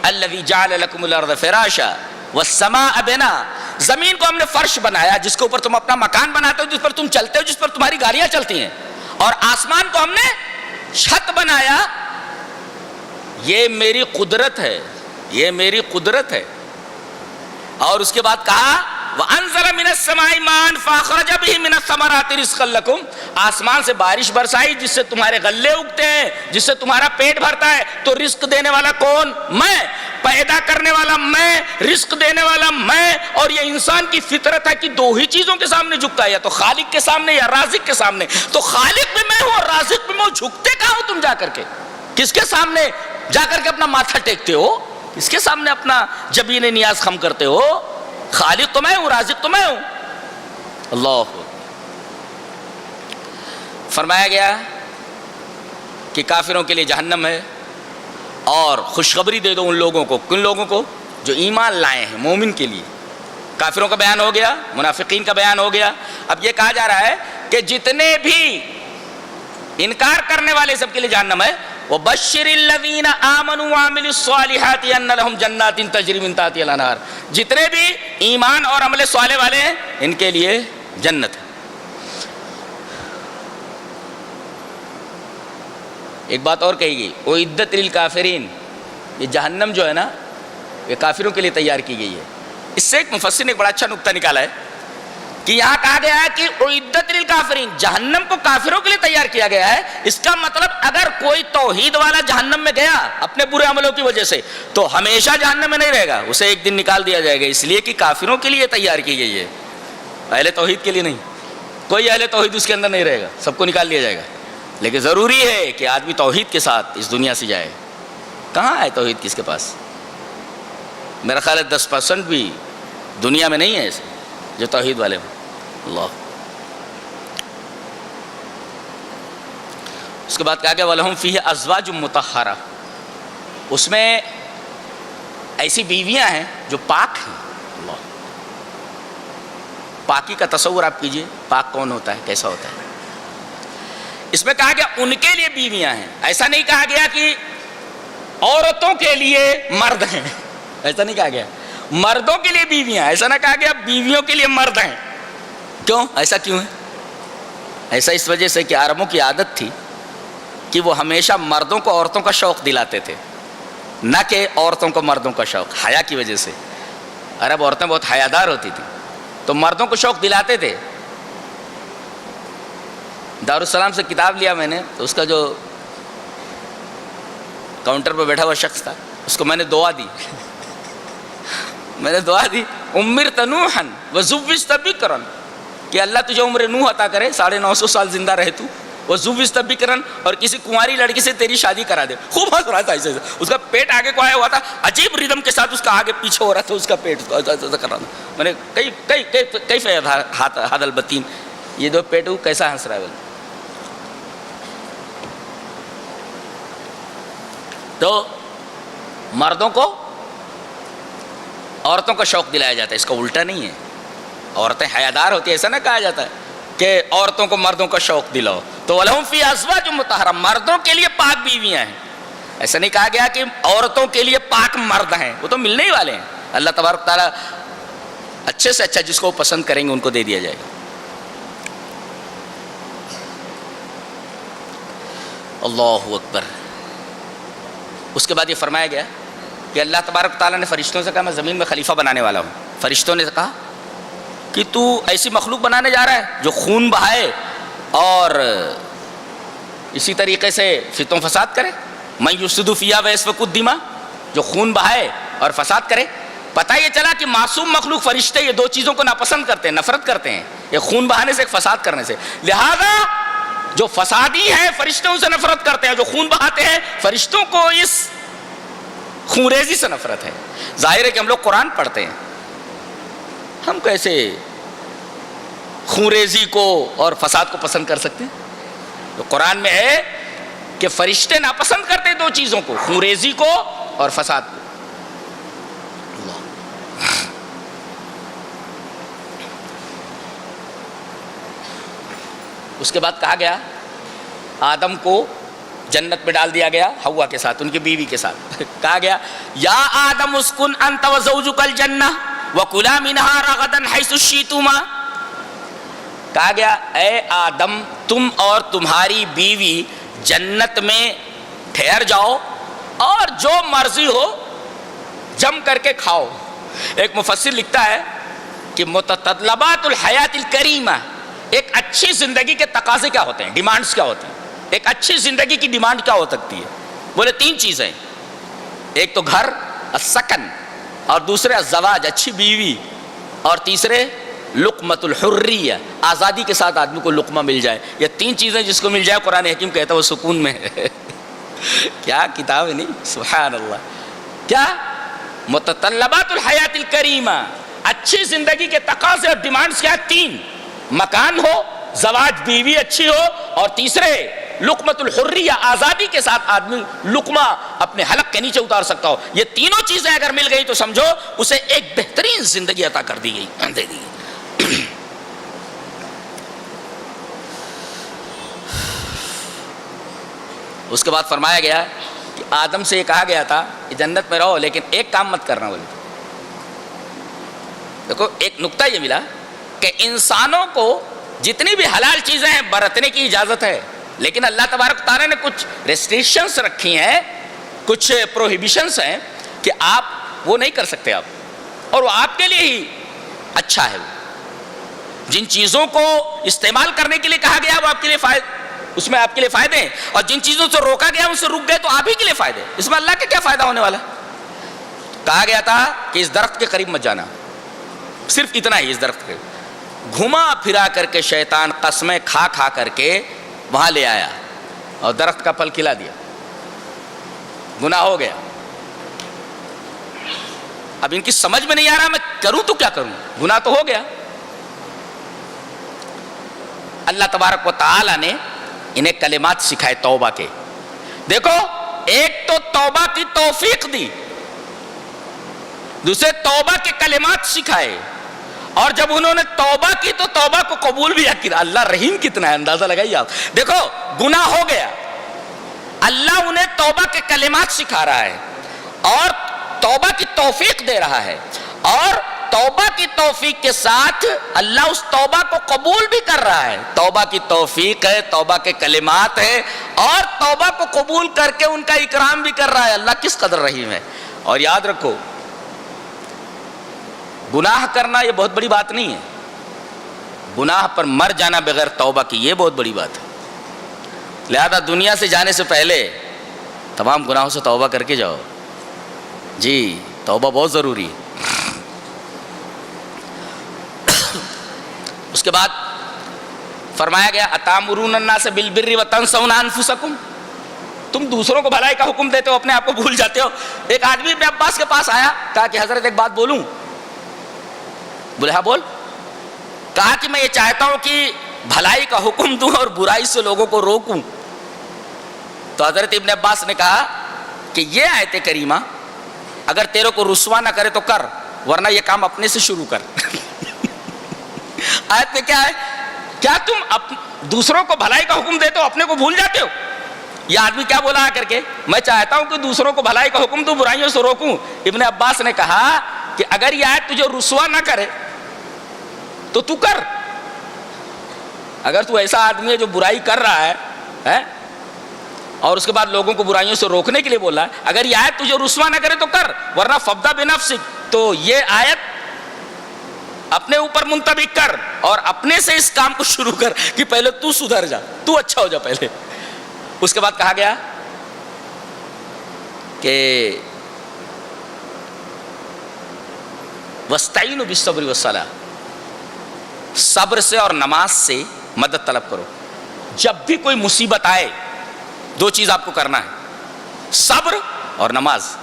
الذی جعل لکم الارض فراشا والسماء بناء، زمین کو ہم نے فرش بنایا جس کے اوپر تم اپنا مکان بناتے ہو، جس پر تم چلتے ہو، جس پر تمہاری گاڑیاں چلتی ہیں، اور آسمان کو ہم نے چھت بنایا۔ یہ میری قدرت ہے، یہ میری قدرت ہے۔ اور اس کے بعد کہا وَأَنزَلَ مِنَ السَّمَاءِ مَاءً فَأَخْرَجَ بِهِ مِنَ الثَّمَرَاتِ رِزْقًا لَكُمْ، آسمان سے بارش برسائی جس سے تمہارے غلے اگتے ہیں، جس سے تمہارا پیٹ بھرتا ہے۔ تو رزق دینے والا کون؟ میں، پیدا کرنے والا میں، رزق دینے والا میں۔ اور یہ انسان کی فطرت ہے کہ دو ہی چیزوں کے سامنے جھکتا ہے، یا تو خالق کے سامنے یا رازق کے سامنے۔ تو خالق بھی میں ہوں اور رازق بھی میں ہوں، جھکتے کہاں ہو تم جا کر کے؟ کس کے سامنے جا کر کے اپنا ماتھا ٹیکتے ہو؟ کس کے سامنے اپنا جبین نیاز خم کرتے ہو؟ خالق تو میں ہوں، رازق تو میں ہوں۔ اللہ فرمایا گیا کہ کافروں کے لیے جہنم ہے، اور خوشخبری دے دو ان لوگوں کو، کن لوگوں کو؟ جو ایمان لائے ہیں، مومن کے لیے۔ کافروں کا بیان ہو گیا، منافقین کا بیان ہو گیا۔ اب یہ کہا جا رہا ہے کہ جتنے بھی انکار کرنے والے سب کے لیے جہنم ہے۔ وَبَشِّرِ الَّذِينَ آمَنُوا وَعَمِلُوا الصَّالِحَاتِ أَنَّ لَهُمْ جَنَّاتٍ تَجْرِي مِن تَحْتِهَا الْأَنْهَارُ، جتنے بھی ایمان اور عمل صالح والے ہیں ان کے لیے جنت ہے۔ ایک بات اور کہی گئی وَأُعِدَّتْ لِلْكَافِرِينَ، یہ جہنم جو ہے نا یہ کافروں کے لیے تیار کی گئی ہے۔ اس سے ایک مفسر نے ایک بڑا اچھا نکتہ نکالا ہے کہ یہاں کہا گیا ہے کہ اعدت للکافرین، جہنم کو کافروں کے لیے تیار کیا گیا ہے۔ اس کا مطلب اگر کوئی توحید والا جہنم میں گیا اپنے برے عملوں کی وجہ سے تو ہمیشہ جہنم میں نہیں رہے گا، اسے ایک دن نکال دیا جائے گا، اس لیے کہ کافروں کے لیے تیار کی گئی ہے، اہل توحید کے لیے نہیں۔ کوئی اہل توحید اس کے اندر نہیں رہے گا، سب کو نکال دیا جائے گا۔ لیکن ضروری ہے کہ آدمی توحید کے ساتھ اس دنیا سے جائے۔ کہاں ہے توحید کس کے پاس؟ میرا خیال ہے 10% بھی دنیا میں نہیں ہے ایسے جو توحید والے ہوں. اللہ. اس کے بعد کہا گیا وَلَهُمْ فِيهِ أَزْوَاجٌ مُطَهَّرَةٌ، اس میں ایسی بیویاں ہیں جو پاک ہیں. اللہ. پاکی کا تصور آپ کیجئے، پاک کون ہوتا ہے، کیسا ہوتا ہے. اس میں کہا گیا ان کے لیے بیویاں ہیں، ایسا نہیں کہا گیا کہ عورتوں کے لیے مرد ہیں، ایسا نہیں کہا گیا. مردوں کے لیے بیویاں، ایسا نہ کہا گیا بیویوں کے لیے مرد ہیں. کیوں؟ ایسا کیوں ہے؟ ایسا اس وجہ سے کہ عربوں کی عادت تھی کہ وہ ہمیشہ مردوں کو عورتوں کا شوق دلاتے تھے، نہ کہ عورتوں کو مردوں کا شوق. حیا کی وجہ سے عرب عورتیں بہت حیادار ہوتی تھیں، تو مردوں کو شوق دلاتے تھے. دارالسلام سے کتاب لیا میں نے، تو اس کا جو کاؤنٹر پہ بیٹھا ہوا شخص تھا، اس کو میں نے دعا دی. میں نے دعا دی امرت نوحا وزوجت بکرا، کہ اللہ تجھے عمر نوح عطا کرے، 950 سال زندہ رہے تو، وزوجت بکرا، اور کسی کنواری لڑکی سے تیری شادی کرا دے. خوب ہنس رہا تھا ایسے، اس کا پیٹ آگے کو آیا ہوا تھا، عجیب ردم کے ساتھ اس کا آگے پیچھے ہو رہا تھا، اس کا پیٹ کر رہا تھا. میں نے کئی ہاد البتین، یہ دو پیٹ کیسا ہنس رہا ہے. تو مردوں کو عورتوں کا شوق دلایا جاتا ہے، اس کا الٹا نہیں ہے. عورتیں حیادار ہوتی ہیں، ایسا نہ کہا جاتا ہے کہ عورتوں کو مردوں کا شوق دلاؤ. تو وَلَهُمْ فِيهَا أَزْوَاجٌ مُطَهَّرَةٌ، مردوں کے لیے پاک بیویاں ہیں. ایسا نہیں کہا گیا کہ عورتوں کے لیے پاک مرد ہیں، وہ تو ملنے ہی والے ہیں. اللہ تبارک تعالیٰ اچھے سے اچھا جس کو پسند کریں گے ان کو دے دیا جائے گا. اللہ اکبر. اس کے بعد یہ فرمایا گیا کہ اللہ تبارک تعالیٰ نے فرشتوں سے کہا میں زمین میں خلیفہ بنانے والا ہوں. فرشتوں نے کہا کہ تو ایسی مخلوق بنانے جا رہا ہے جو خون بہائے اور اسی طریقے سے فتن و فساد کرے. من یفسد فیہا ویسفک الدماء، جو خون بہائے اور فساد کرے. پتہ یہ چلا کہ معصوم مخلوق فرشتے یہ دو چیزوں کو ناپسند کرتے ہیں، نفرت کرتے ہیں، ایک خون بہانے سے، ایک فساد کرنے سے. لہذا جو فسادی ہیں فرشتوں سے نفرت کرتے ہیں، جو خون بہاتے ہیں فرشتوں کو اس خونریزی سے نفرت ہے. ظاہر ہے کہ ہم لوگ قرآن پڑھتے ہیں، ہم کیسے خونریزی کو اور فساد کو پسند کر سکتے ہیں؟ تو قرآن میں ہے کہ فرشتے ناپسند کرتے دو چیزوں کو، خونریزی کو اور فساد کو. اس کے بعد کہا گیا آدم کو جنت میں ڈال دیا گیا حوا کے ساتھ، ان کی بیوی کے ساتھ. کہا گیا یا آدم اسکن انت وزوجک الجنہ وکلا منہا رغدا حیث شئتما. کہا گیا اے آدم تم اور تمہاری بیوی جنت میں ٹھہر جاؤ اور جو مرضی ہو جم کر کے کھاؤ. ایک مفسر لکھتا ہے کہ متطلبات الحیات الکریمہ، ایک اچھی زندگی کے تقاضے کیا ہوتے ہیں، ڈیمانڈز کیا ہوتے ہیں. ایک اچھی زندگی کی ڈیمانڈ کیا ہو سکتی ہے؟ بولے 3 چیزیں، ایک تو گھر، السکن، اور دوسرے الزواج، اچھی بیوی، اور تیسرے لقمۃ الحریہ، آزادی کے ساتھ آدمی کو لقمہ مل جائے. یہ 3 چیزیں جس کو مل جائے قرآن حکیم کہتا ہے وہ سکون میں ہے. کیا کتاب ہے نہیں، سبحان اللہ. کیا متطلبات الحیات الکریمہ، اچھی زندگی کے تقاضے اور ڈیمانڈز کیا؟ 3، مکان ہو، زواج، بیوی اچھی ہو، اور تیسرے لقمۃ الحریہ، آزادی کے ساتھ آدمی لقمہ اپنے حلق کے نیچے اتار سکتا ہو. یہ تینوں چیزیں اگر مل گئی تو سمجھو اسے ایک بہترین زندگی عطا کر دی گئی، دے دی گئی. اس کے بعد فرمایا گیا کہ آدم سے یہ کہا گیا تھا کہ جنت میں رہو لیکن ایک کام مت کرنا. بولے دیکھو ایک نقطہ یہ ملا کہ انسانوں کو جتنی بھی حلال چیزیں ہیں برتنے کی اجازت ہے، لیکن اللہ تبارک تعالیٰ نے کچھ ریسٹرکشنز رکھی ہیں، کچھ پروہیبیشنز ہیں کہ آپ وہ نہیں کر سکتے آپ، اور وہ آپ کے لیے ہی اچھا ہے. جن چیزوں کو استعمال کرنے کے لیے کہا گیا وہ آپ کے لیے اس میں آپ کے لیے فائدے ہیں، اور جن چیزوں سے روکا گیا ان سے رک گئے تو آپ ہی کے لیے فائدے. اس میں اللہ کا کیا فائدہ ہونے والا؟ کہا گیا تھا کہ اس درخت کے قریب مت جانا، صرف اتنا ہی. اس درخت کے گھما پھرا کر کے شیطان قسمیں کھا کھا کر کے وہاں لے آیا اور درخت کا پھل کھلا دیا، گناہ ہو گیا. اب ان کی سمجھ میں نہیں آ رہا میں کروں تو کیا کروں, گناہ تو ہو گیا. اللہ تبارک و تعالی نے انہیں کلمات سکھائے توبہ کے. دیکھو ایک تو توبہ کی توفیق دی, دوسرے توبہ کے کلمات سکھائے, اور جب انہوں نے توبہ کی تو توبہ کو قبول بھی کیا. اللہ رحیم کتنا ہے, اندازہ لگائیے آپ. دیکھو گناہ ہو گیا, اللہ انہیں توبہ کے کلمات سکھا رہا ہے اور توبہ کی توفیق دے رہا ہے, اور توبہ کی توفیق کے ساتھ اللہ اس توبہ کو قبول بھی کر رہا ہے. توبہ کی توفیق ہے, توبہ کے کلمات ہے, اور توبہ کو قبول کر کے ان کا اکرام بھی کر رہا ہے. اللہ کس قدر رحیم ہے. اور یاد رکھو گناہ کرنا یہ بہت بڑی بات نہیں ہے, گناہ پر مر جانا بغیر توبہ کی یہ بہت بڑی بات ہے. لہذا دنیا سے جانے سے پہلے تمام گناہوں سے توبہ کر کے جاؤ. جی توبہ بہت ضروری ہے. اس کے بعد فرمایا گیا اتامرون الناس بالبر وتنسون انفسکم, تم دوسروں کو بھلائی کا حکم دیتے ہو, اپنے آپ کو بھول جاتے ہو. ایک آدمی ابن عباس کے پاس آیا, کہا کہ حضرت ایک بات بولوں؟ بولے ہاں بول. کہا کہ میں یہ چاہتا ہوں کہ بھلائی کا حکم دوں اور برائی سے لوگوں کو روکوں. تو حضرت ابن عباس نے کہا کہ یہ آیت کریمہ اگر تیرے کو رسوا نہ کرے تو کر, ورنہ یہ کام اپنے سے شروع کر. آیت میں کیا ہے, کیا تم دوسروں کو بھلائی کا حکم دیتے ہو, اپنے کو بھول جاتے ہو؟ یہ آدمی کیا بولا آ کر کے, میں چاہتا ہوں کہ دوسروں کو بھلائی کا حکم دوں, برائیوں سے روکوں. ابن عباس نے کہا کہ اگر یہ آیت تجھے رسوا نہ کرے تو تو کر. اگر تو ایسا آدمی ہے جو برائی کر رہا ہے اور اس کے بعد لوگوں کو برائیوں سے روکنے کے لیے بولا ہے, اگر یہ آیت تجھے رسوا نہ کرے تو کر, ورنہ فبدا بنفسک, تو یہ آیت اپنے اوپر منطبق کر اور اپنے سے اس کام کو شروع کر کہ پہلے تو سدھر جا, تو اچھا ہو جا پہلے. اس کے بعد کہا گیا کہ وَاسْتَعِينُوا بِالصَّبْرِ وَالصَّلَاةِ, صبر سے اور نماز سے مدد طلب کرو. جب بھی کوئی مصیبت آئے دو چیز آپ کو کرنا ہے, صبر اور نماز.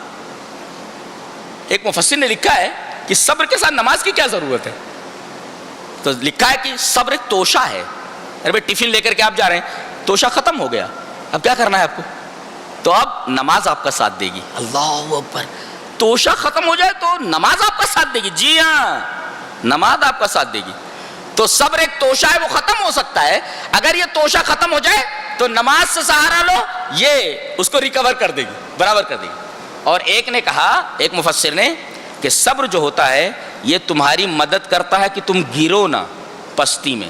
ایک مفسر نے لکھا ہے کہ صبر کے ساتھ نماز کی کیا ضرورت ہے, تو لکھا ہے کہ صبر ایک توشہ ہے. ارے بھائی ٹفن لے کر کے آپ جا رہے ہیں, توشہ ختم ہو گیا, اب کیا کرنا ہے آپ کو, تو اب نماز آپ کا ساتھ دے گی. اللہ اکبر, توشہ ختم ہو جائے تو نماز آپ کا ساتھ دے گی. جی ہاں, نماز آپ کا ساتھ دے گی. تو صبر ایک توشہ ہے, وہ ختم ہو سکتا ہے. اگر یہ توشہ ختم ہو جائے تو نماز سے سہارا لو, یہ اس کو ریکور کر دے گی, برابر کر دے گی. اور ایک نے کہا, ایک مفسر نے, کہ صبر جو ہوتا ہے یہ تمہاری مدد کرتا ہے کہ تم گرو نہ پستی میں,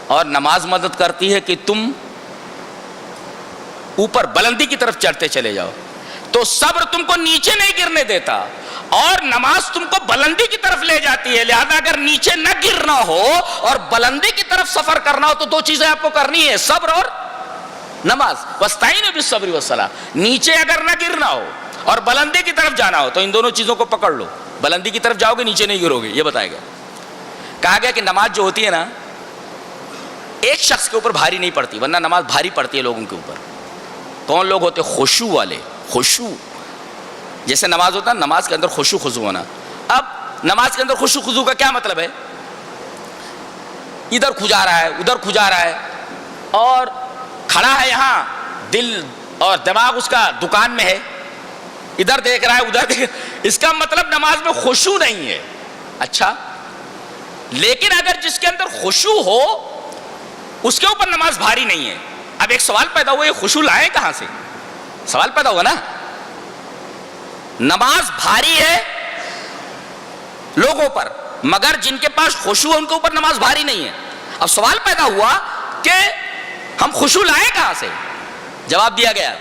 اور نماز مدد کرتی ہے کہ تم اوپر بلندی کی طرف چڑھتے چلے جاؤ. تو صبر تم کو نیچے نہیں گرنے دیتا اور نماز تم کو بلندی کی طرف لے جاتی ہے. لہذا اگر نیچے نہ گرنا ہو اور بلندی کی طرف سفر کرنا ہو تو دو چیزیں آپ کو کرنی ہے, صبر اور نماز. وَاسْتَعِينُوا بِالصَّبْرِ وَالصَّلَاةِ, نیچے اگر نہ گرنا ہو اور بلندی کی طرف جانا ہو تو ان دونوں چیزوں کو پکڑ لو. بلندی کی طرف جاؤ گے, نیچے نہیں گرو گے, یہ بتایا گیا. کہا گیا کہ نماز جو ہوتی ہے نا ایک شخص کے اوپر بھاری نہیں پڑتی, ورنہ نماز بھاری پڑتی ہے لوگوں کے اوپر. کون لوگ ہوتے؟ خشوع والے. خشوع جیسے نماز ہوتا ہے, نماز کے اندر خشوع خضوع ہونا. اب نماز کے اندر خشوع خضوع کا کیا مطلب ہے؟ ادھر کھجا رہا ہے, ادھر کھجا رہا ہے, اور کھڑا ہے یہاں, دل اور دماغ اس کا دکان میں ہے, ادھر دیکھ رہا ہے ادھر دیکھ, اس کا مطلب نماز میں خشوع نہیں ہے. اچھا, لیکن اگر جس کے اندر خشوع ہو اس کے اوپر نماز بھاری نہیں ہے. اب ایک سوال پیدا ہوا, یہ خشوع لائے کہاں سے؟ سوال پیدا ہوا نا. نماز بھاری ہے لوگوں پر, مگر جن کے پاس خشوع ہے ان کے اوپر نماز بھاری نہیں ہے. اب سوال پیدا ہوا کہ ہم خشوع لائے کہاں سے؟ جواب دیا گیا,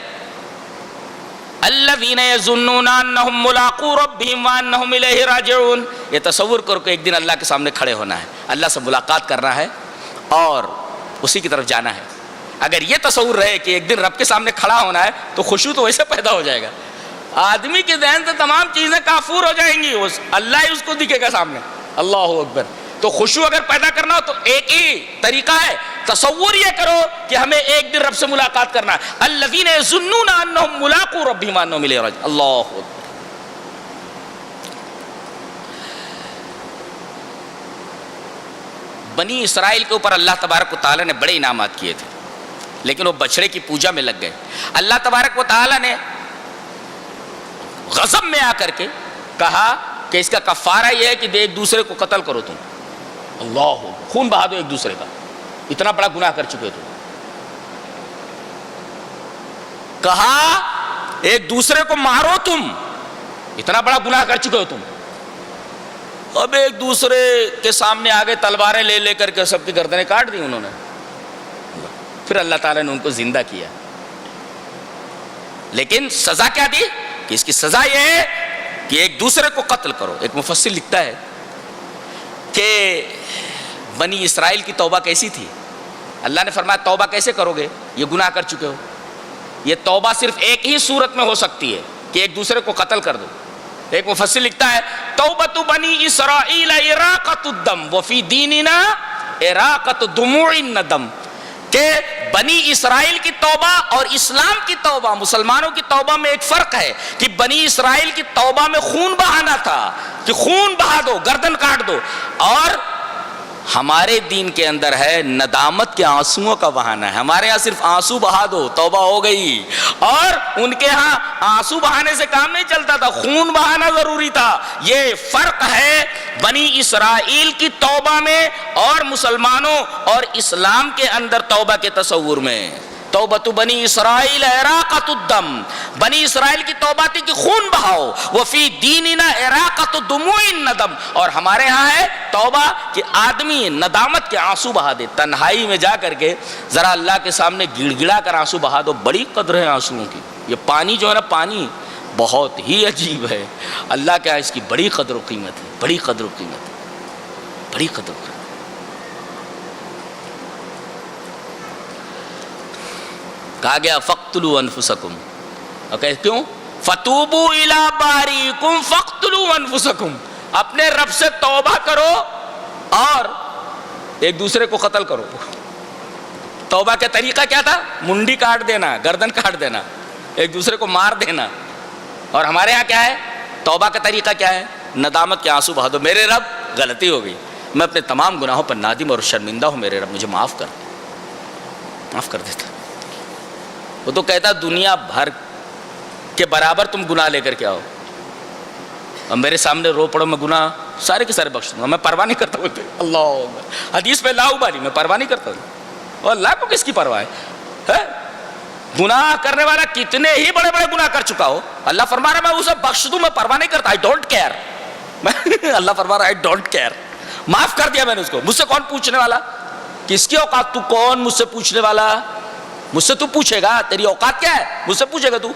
الذین یظنون انہم ملاقو ربہم وانہم الیہ راجعون. یہ تصور کرو کہ ایک دن اللہ کے سامنے کھڑے ہونا ہے, اللہ سے ملاقات کرنا ہے اور اسی کی طرف جانا ہے. اگر یہ تصور رہے کہ ایک دن رب کے سامنے کھڑا ہونا ہے تو خشوع تو ویسے پیدا ہو جائے گا. آدمی کے ذہن سے تمام چیزیں کافور ہو جائیں گی, اللہ ہی اس کو دکھے گا سامنے. اللہ اکبر. تو خشوع اگر پیدا کرنا ہو تو ایک ہی طریقہ ہے, تصور یہ کرو کہ ہمیں ایک دن رب سے ملاقات کرنا ہے. الذین یظنون انہم ملاقو ربہم وانہم الیہ راجعون. اللہ اکبر. بنی اسرائیل کے اوپر اللہ تبارک و تعالیٰ نے بڑے انعامات کیے تھے، لیکن وہ بچڑے کی پوجا میں لگ گئے۔ اللہ تبارک و تعالیٰ نے غضب میں آ کر کے کہا کہ اس کا کفارہ یہ ہے کہ ایک دوسرے کو قتل کرو، تم اللہ خون بہا دو ایک دوسرے کا، اتنا بڑا گناہ کر چکے تم۔ کہا ایک دوسرے کو مارو، تم اتنا بڑا گناہ کر چکے ہو تم۔ اب ایک دوسرے کے سامنے آگے تلواریں لے لے کر کے سب کی گردنیں کاٹ دی انہوں نے۔ پھر اللہ تعالیٰ نے ان کو زندہ کیا، لیکن سزا کیا دی کہ اس کی سزا یہ ہے کہ ایک دوسرے کو قتل کرو۔ ایک مفسر لکھتا ہے کہ بنی اسرائیل کی توبہ کیسی تھی؟ اللہ نے فرمایا توبہ کیسے کرو گے، یہ گناہ کر چکے ہو۔ یہ توبہ صرف ایک ہی صورت میں ہو سکتی ہے کہ ایک دوسرے کو قتل کر دو۔ ایک مفسر لکھتا ہے توبۃ بنی اسرائیل اراقۃ الدم وفی دیننا اراقۃ دموع الندم، کہ بنی اسرائیل کی توبہ اور اسلام کی توبہ، مسلمانوں کی توبہ میں ایک فرق ہے کہ بنی اسرائیل کی توبہ میں خون بہانا تھا کہ خون بہا دو، گردن کاٹ دو، اور ہمارے دین کے اندر ہے ندامت کے آنسوؤں کا بہانا ہے۔ ہمارے ہاں صرف آنسو بہا دو توبہ ہو گئی، اور ان کے ہاں آنسو بہانے سے کام نہیں چلتا تھا، خون بہانا ضروری تھا۔ یہ فرق ہے بنی اسرائیل کی توبہ میں اور مسلمانوں اور اسلام کے اندر توبہ کے تصور میں۔ توبۃ بنی اسرائیل اراقۃ الدم، بنی اسرائیل کی توبہ تھی کہ خون بہاؤ، وفی دیننا اراقۃ دموع الندم، اور ہمارے ہاں ہے توبہ کہ آدمی ندامت کے آنسو بہا دے، تنہائی میں جا کر کے ذرا اللہ کے سامنے گڑ گڑا کر آنسو بہا دو۔ بڑی قدر ہے آنسوؤں کی۔ یہ پانی جو ہے نا، پانی بہت ہی عجیب ہے، اللہ کیا اس کی بڑی قدر و قیمت ہے، بڑی قدر و قیمت ہے، بڑی قدر و قیمت۔ کہا گیا فَاقْتُلُوا أَنفُسَكُمْ، اوکے کیوں؟ فَتُوبُوا إِلَىٰ بَارِئِكُمْ فَاقْتُلُوا أَنفُسَكُمْ، اپنے رب سے توبہ کرو اور ایک دوسرے کو قتل کرو۔ توبہ کا طریقہ کیا تھا؟ منڈی کاٹ دینا، گردن کاٹ دینا، ایک دوسرے کو مار دینا۔ اور ہمارے ہاں کیا ہے؟ توبہ کا طریقہ کیا ہے؟ ندامت کے آنسو بہا دو، میرے رب غلطی ہو گئی، میں اپنے تمام گناہوں پر نادم اور شرمندہ ہوں، میرے رب مجھے معاف کر دیتا۔ وہ تو کہتا دنیا بھر کے برابر تم گناہ لے کر کے آؤ اور میرے سامنے رو پڑو، میں گناہ سارے کے سارے بخش دوں گا، میں پرواہ نہیں کرتا بولتے اللہ حدیث میں لا ابالی، میں پرواہ نہیں کرتا ہوں۔ اور اللہ کو کس کی پرواہ ہے؟ گناہ کرنے والا کتنے ہی بڑے بڑے گناہ کر چکا ہو، اللہ فرما رہا میں اسے بخش دوں، میں پرواہ نہیں کرتا، آئی ڈونٹ کیئر۔ اللہ فرما رہا آئی ڈونٹ کیئر، معاف کر دیا میں نے اس کو۔ مجھ سے کون پوچھنے والا؟ کس کی اوقات؟ تو کون مجھ سے پوچھنے والا؟ مجھ سے تو پوچھے گا، تیری اوقات کیا ہے؟ مجھ سے پوچھے گا تو؟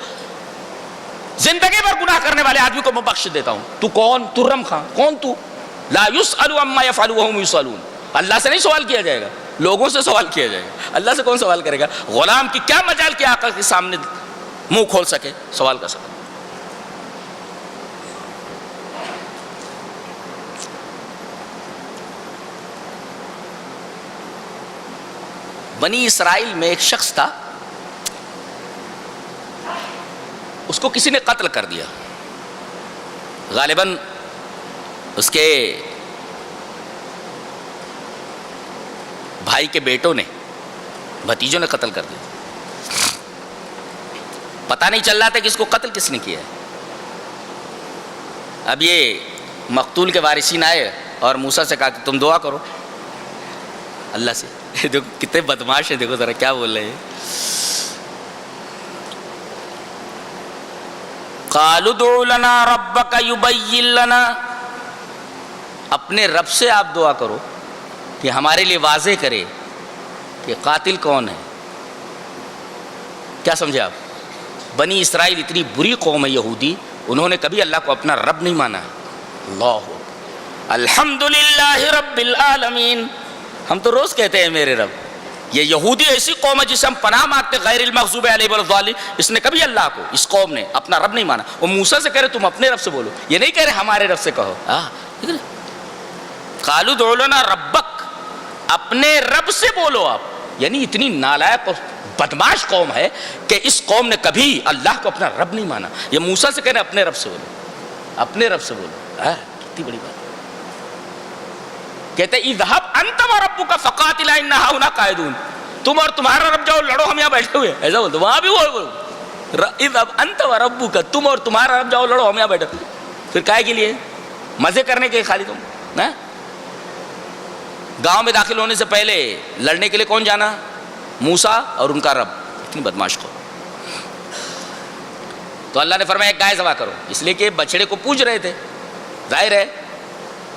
زندگی بھر گناہ کرنے والے آدمی کو میں بخش دیتا ہوں، تو کون؟ ترم خان کون تو؟ لا یسأل عما یفعل وهم یسألون، اللہ سے نہیں سوال کیا جائے گا، لوگوں سے سوال کیا جائے گا۔ اللہ سے کون سوال کرے گا؟ غلام کی کیا مجال کہ آقا کے سامنے منہ کھول سکے، سوال کر سکے۔ بنی اسرائیل میں ایک شخص تھا، اس کو کسی نے قتل کر دیا، غالباً اس کے بھائی کے بیٹوں نے، بھتیجوں نے قتل کر دیا۔ پتہ نہیں چل رہا تھا کہ اس کو قتل کس نے کیا ہے۔ اب یہ مقتول کے وارثین آئے اور موسیٰ سے کہا کہ تم دعا کرو اللہ سے۔ دیکھو کتنے بدماش ہے، دیکھو ذرا کیا بول رہے ہیں۔ قالوا ادع لنا ربک یبین لنا، اپنے رب سے آپ دعا کرو کہ ہمارے لیے واضح کرے کہ قاتل کون ہے۔ کیا سمجھے آپ؟ بنی اسرائیل اتنی بری قوم ہے یہودی، انہوں نے کبھی اللہ کو اپنا رب نہیں مانا ہے۔ اللہ الحمدللہ رب العالمین، ہم تو روز کہتے ہیں میرے رب۔ یہ یہودی ایسی قوم ہے جسے ہم پناہ مانگتے غیر المغضوب علیہم ولا الضالین، اس نے کبھی اللہ کو، اس قوم نے اپنا رب نہیں مانا۔ وہ موسیٰ سے کہہ رہے تم اپنے رب سے بولو، یہ نہیں کہہ رہے ہمارے رب سے کہو۔ قالوا ادع لنا ربک، اپنے رب سے بولو آپ۔ یعنی اتنی نالائق اور بدماش قوم ہے کہ اس قوم نے کبھی اللہ کو اپنا رب نہیں مانا۔ یہ موسیٰ سے کہہ رہے اپنے رب سے بولو، اپنے رب سے بولو۔ کتنی بڑی بات۔ کہتے اذهب انت وربک فقاتلا انا هنا قاعدون، تم اور تمہارا رب جاؤ لڑو، ہم یہاں بیٹھے ہوئے، ایسا بولتے وہاں بھی وہ اذهب انت وربک، تم اور تمہارا رب جاؤ لڑو، ہم یہاں بیٹھے، پھر کائے کے لیے؟ مزے کرنے کے خالی تم نا؟ گاؤں میں داخل ہونے سے پہلے لڑنے کے لیے کون جانا؟ موسیٰ اور ان کا رب، اتنی بدماش کو. تو اللہ نے فرمایا ایک گائے ذبح کرو، اس لیے کہ بچڑے کو پوج رہے تھے، ظاہر ہے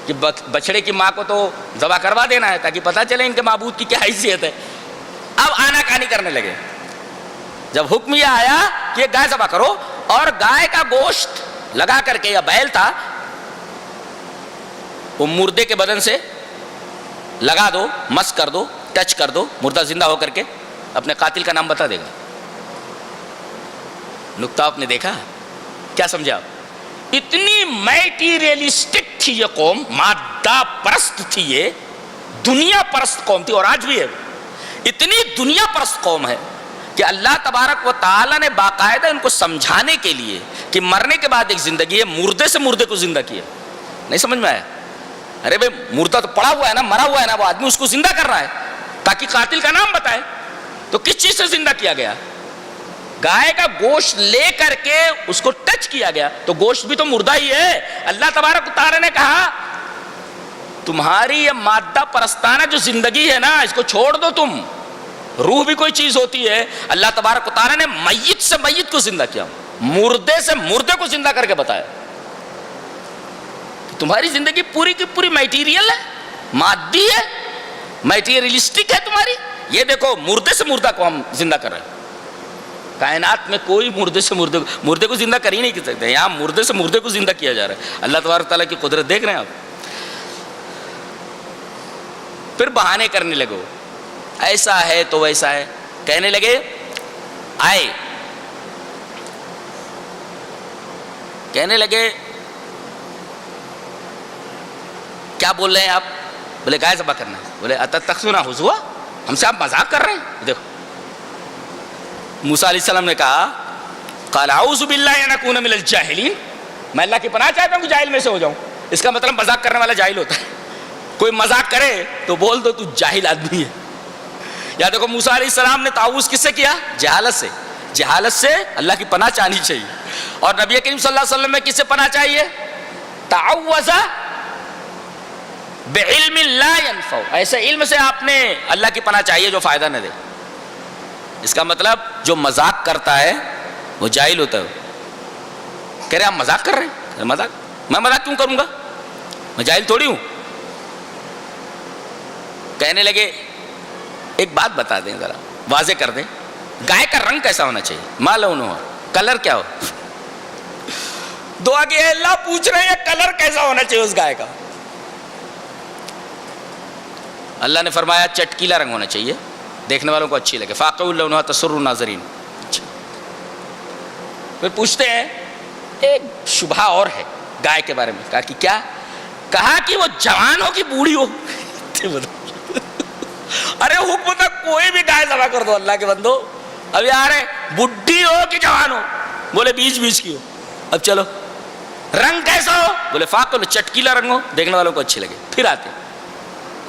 کہ بچڑے کی ماں کو تو ذبح کروا دینا ہے تاکہ پتہ چلے ان کے معبود کی کیا حیثیت ہے. اب آنا کہانی کرنے لگے. جب حکم یہ آیا کہ گائے ذبح کرو اور گائے کا گوشت لگا کر کے، یا بیل تھا، وہ مردے کے بدن سے لگا دو، مس کر دو، ٹچ کر دو، مردہ زندہ ہو کر کے اپنے قاتل کا نام بتا دے گا. نکتہ آپ نے دیکھا، کیا سمجھا آپ؟ اتنی میٹیریلسٹک تھی یہ قوم، مادہ پرست تھی، یہ دنیا پرست قوم تھی، اور آج بھی ہے. اتنی دنیا پرست قوم ہے کہ اللہ تبارک و تعالیٰ نے باقاعدہ ان کو سمجھانے کے لیے کہ مرنے کے بعد ایک زندگی ہے، مردے سے مردے کو زندہ کیا. نہیں سمجھ میں آیا؟ ارے بھائی مردہ تو پڑا ہوا ہے نا، مرا ہوا ہے نا، وہ آدمی اس کو زندہ کر رہا ہے تاکہ قاتل کا نام بتائے. تو کس چیز سے زندہ کیا گیا؟ گائے کا گوشت لے کر کے اس کو ٹچ کیا گیا، تو گوشت بھی تو مردہ ہی ہے. اللہ تبارک و تعالیٰ نے کہا تمہاری یہ مادہ پرستانہ جو زندگی ہے نا، اس کو چھوڑ دو تم. روح بھی کوئی چیز ہوتی ہے. اللہ تبارک و تعالیٰ نے میت سے میت کو زندہ کیا، مردے سے مردے کو زندہ کر کے بتایا. تمہاری زندگی پوری کی پوری میٹیریل ہے، مادی ہے، میٹیریلسٹک ہے تمہاری. یہ دیکھو مردے سے مردہ کو ہم زندہ کر رہے ہیں. کائنات میں کوئی مردے سے مردے کو زندہ کر ہی نہیں سکتے، یہاں مردے سے مردے کو زندہ کیا جا رہا ہے. اللہ تبارک تعالیٰ کی قدرت دیکھ رہے ہیں آپ. پھر بہانے کرنے لگو، ایسا ہے تو ویسا ہے. کہنے لگے آئے، کہنے لگے کیا بول رہے ہیں آپ؟ بولے گائے ذبح کرنا ہے. بولے اتتخذونہ ہزوا، ہم سے آپ مذاق کر رہے ہیں؟ دیکھو موسیٰ علیہ السلام نے کہا قال اعوذ باللہ ان اکون من الجاہلین، میں اللہ کی پناہ چاہتا ہوں کہ جاہل میں سے ہو جاؤں. اس کا مطلب مذاق کرنے والا جاہل ہوتا ہے. کوئی مذاق کرے تو بول دو تو جاہل آدمی ہے. یا دیکھو موسیٰ علیہ السلام نے تعوذ کس سے کیا؟ جہالت سے. جہالت سے اللہ کی پناہ چاہنی چاہیے. اور نبی کریم صلی اللہ علیہ وسلم میں کس سے پناہ چاہیے؟ تعوذ بعلم لا ينفع، ایسے علم سے آپ نے اللہ کی پناہ چاہیے جو فائدہ نہ دے. اس کا مطلب جو مذاق کرتا ہے وہ جاہل ہوتا ہے. کہہ رہے آپ مذاق کر رہے ہیں؟ مذاق؟ میں مذاق کیوں کروں گا؟ میں جاہل تھوڑی ہوں. کہنے لگے ایک بات بتا دیں، ذرا واضح کر دیں، گائے کا رنگ کیسا ہونا چاہیے؟ ما لونہا، کلر کیا ہو؟ دعا کہ اللہ پوچھ رہے ہیں کلر کیسا ہونا چاہیے اس گائے کا. اللہ نے فرمایا چٹکیلا رنگ ہونا چاہیے، دیکھنے والوں کو اچھی لگے. فاقع لونہا تسر الناظرین. پھر پوچھتے ہیں ایک شبہ اور ہے گائے کے بارے میں. کہا کہ کیا؟ کہا کہ وہ جوان ہو کہ بوڑھی ہو. ارے حکم تھا کوئی بھی گائے ذبح کر دو اللہ کے بندو. اب یار بڈھی ہو کہ جوان ہو؟ بولے بیچ بیچ کی ہو. اب چلو رنگ کیسا ہو؟ بولے فاقع چٹکیلا رنگ ہو، دیکھنے والوں کو اچھے لگے. پھر آتے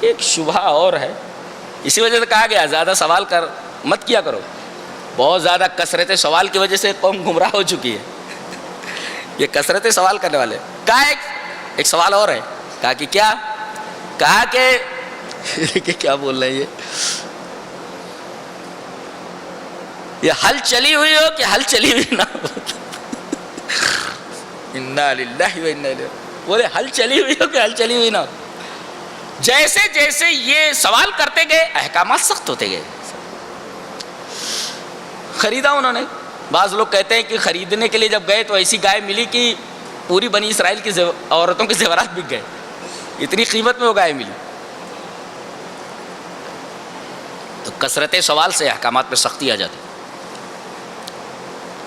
ایک شبہ اور ہے، اسی وجہ سے کہا گیا زیادہ سوال کر مت کیا کرو. بہت زیادہ کثرت سوال کی وجہ سے قوم گمراہ ہو چکی ہے. یہ کثرت سوال کرنے والے. کہا ایک سوال اور ہے. کہا کہ کیا؟ کہا کہ کیا بول رہے ہیں یہ ہل چلی ہوئی ہو کہ ہل چلی ہوئی نہ ہو. انا للہ و انا الیہ. بولے ہل چلی ہوئی ہو کہ ہل چلی ہوئی نہ ہو. جیسے جیسے یہ سوال کرتے گئے احکامات سخت ہوتے گئے. خریدا انہوں نے. بعض لوگ کہتے ہیں کہ خریدنے کے لیے جب گئے تو ایسی گائے ملی کہ پوری بنی اسرائیل کی عورتوں کے زیورات بک گئے، اتنی قیمت میں وہ گائے ملی. تو کثرت سوال سے احکامات پہ سختی آ جاتی.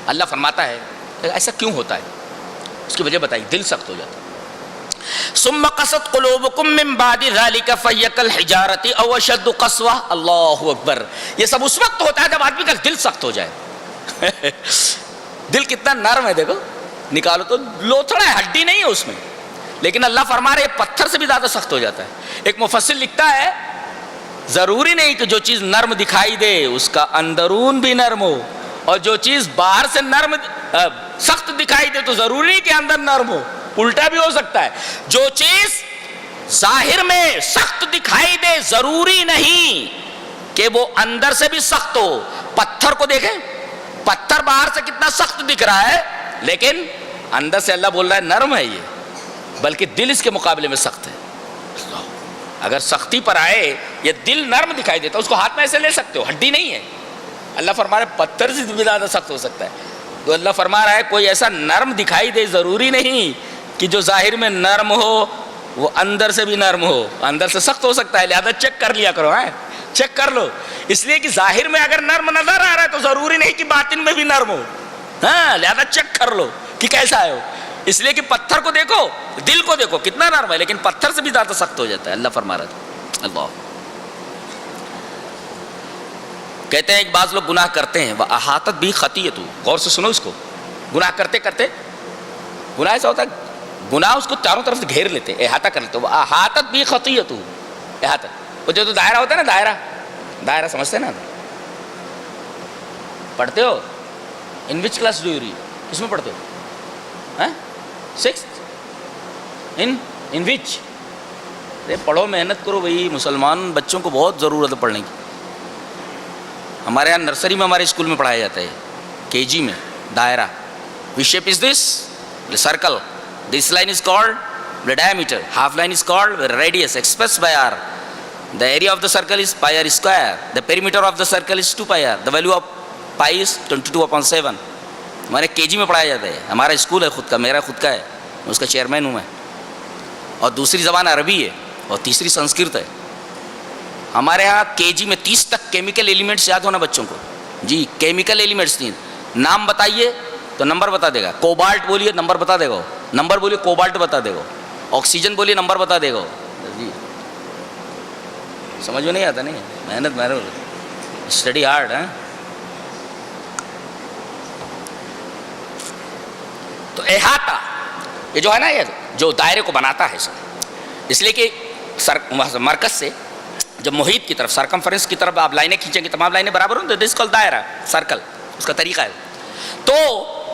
اللہ فرماتا ہے ایسا کیوں ہوتا ہے؟ اس کی وجہ بتائی، دل سخت ہو جاتا. ثم قست قلوبکم من بعد ذلك فهي كالحجارة او اشد قسوة. اللہ اکبر. یہ سب اس وقت ہوتا ہے جب آدمی کا دل سخت ہو جائے. دل کتنا نرم ہے دیکھو، نکالو تو لوتھڑا ہے، ہڈی نہیں ہے اس میں. لیکن اللہ فرما رہے ہیں پتھر سے بھی زیادہ سخت ہو جاتا ہے۔ ایک مفسر لکھتا ہے ضروری نہیں کہ جو چیز نرم دکھائی دے اس کا اندرون بھی نرم ہو، اور جو چیز باہر سے سخت دکھائی دے تو ضروری نہیں کہ اندر نرم ہو، الٹا بھی ہو سکتا ہے۔ جو چیز ظاہر میں سخت دکھائی دے ضروری نہیں کہ وہ اندر سے بھی سخت ہو۔ پتھر کو دیکھیں، پتھر باہر سے کتنا سخت دکھ رہا ہے لیکن اندر سے اللہ بول رہا ہے نرم ہے یہ، بلکہ دل اس کے مقابلے میں سخت ہے۔ اگر سختی پر آئے یہ دل نرم دکھائی دیتا اس کو ہاتھ میں ایسے لے سکتے ہو، ہڈی نہیں ہے۔ اللہ فرما رہا ہے پتھر سے بھی زیادہ سخت ہو سکتا ہے۔ تو اللہ فرما رہا ہے کوئی ایسا نرم دکھائی دے ضروری نہیں کہ جو ظاہر میں نرم ہو وہ اندر سے بھی نرم ہو، اندر سے سخت ہو سکتا ہے، لہذا چیک کر لیا کرو، چیک کر لو، اس لیے کہ ظاہر میں اگر نرم نظر آ رہا ہے تو ضروری نہیں کہ باطن میں بھی نرم ہو، لہذا چیک کر لو کہ کیسا ہے ہو۔ اس لیے کہ پتھر کو دیکھو، دل کو دیکھو کتنا نرم ہے لیکن پتھر سے بھی زیادہ سخت ہو جاتا ہے۔ اللہ فرما رہا ہے، اللہ کہتے ہیں ایک بعض لوگ گناہ کرتے ہیں وَأَحَاطَتْ بِهِ خَطِيئَتُهُ، غور سے سنو اس کو، گناہ کرتے کرتے گناہ ایسا ہوتا ہے گناہ اس کو چاروں طرف سے گھیر لیتے، احاطہ کر لیتے، وَأَحَاطَتْ بِهِ خَطِيئَتُهُ، احاطہ، وہ جو دائرہ ہوتا ہے نا، دائرہ سمجھتے ہیں نا، پڑھتے ہو ان وچ کلاس ڈو یو ریڈ، کس میں پڑھتے ہو؟ 6th ان وچ؟ پڑھو، محنت کرو بھائی، مسلمان بچوں کو بہت ضرورت ہے پڑھنے کی۔ ہمارے یہاں نرسری میں ہمارے اسکول میں پڑھایا جاتا ہے KG میں دائرہ، which shape is this? The circle. This line is called the diameter, half line is called the radius expressed by r. The area of the circle is pi r square. The perimeter of the circle is 2 pi r. The value of pi is 22/7. ہمارے KG میں پڑھایا جاتا ہے، ہمارا school ہے خود کا، میرا خود کا ہے، اس کا چیئرمین ہوں میں، اور دوسری زبان عربی ہے اور تیسری سنسکرت ہے۔ ہمارے ہاں KG میں 30 تک کیمیکل ایلیمنٹس یاد ہونا بچوں کو، جی کیمیکل ایلیمنٹس 3 نام بتائیے تو نمبر بتا دے گا، کوبالٹ بولیے نمبر بتا دے گا، نمبر بولیے کوبالٹ بتا دے گا، آکسیجن بولیے نمبر بتا دے گا، جی سمجھ میں نہیں آتا، نہیں محنت اسٹڈی ہارڈ ہے۔ تو احاطہ یہ جو ہے نا، یہ جو دائرے کو بناتا ہے اس لیے کہ مرکز سے جب محیط کی طرف سرکمفرنس کی طرف آپ لائنیں کھینچیں گے تمام لائنیں برابر ہوں، دس کال دائرہ سرکل، اس کا طریقہ ہے۔ تو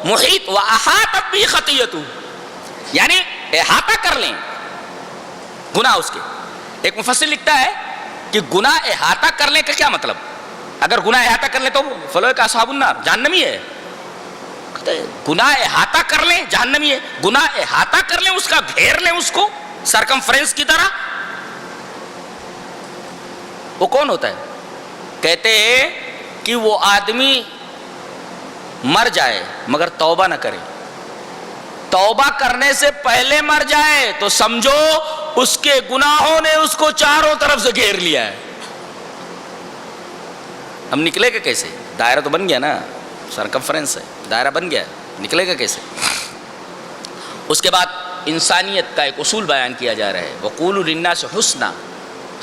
محیط وَأَحَاطَتْ بِهِ خَطِيئَتُهُ یعنی احاطہ کر لیں گناہ اس کے۔ ایک مفسر لکھتا ہے کہ گناہ احاطہ کر لیں کا کیا مطلب؟ اگر گناہ احاطہ کر لیں تو فلوئے کا اصحاب النار، جہنمی ہے۔ گناہ احاطہ کر لیں جہنمی ہے، گناہ احاطہ کر لیں، اس کا گھیر لیں اس کو سرکمفرنس کی طرح، وہ کون ہوتا ہے؟ کہتے ہیں کہ وہ آدمی مر جائے مگر توبہ نہ کرے، توبہ کرنے سے پہلے مر جائے تو سمجھو اس کے گناہوں نے اس کو چاروں طرف سے گھیر لیا ہے۔ ہم نکلے گا کیسے؟ دائرہ تو بن گیا نا، سرکمفرنس ہے، دائرہ بن گیا، نکلے گا کیسے؟ اس کے بعد انسانیت کا ایک اصول بیان کیا جا رہا ہے، وَقُولُوا لِلنَّاسِ حُسْنًا،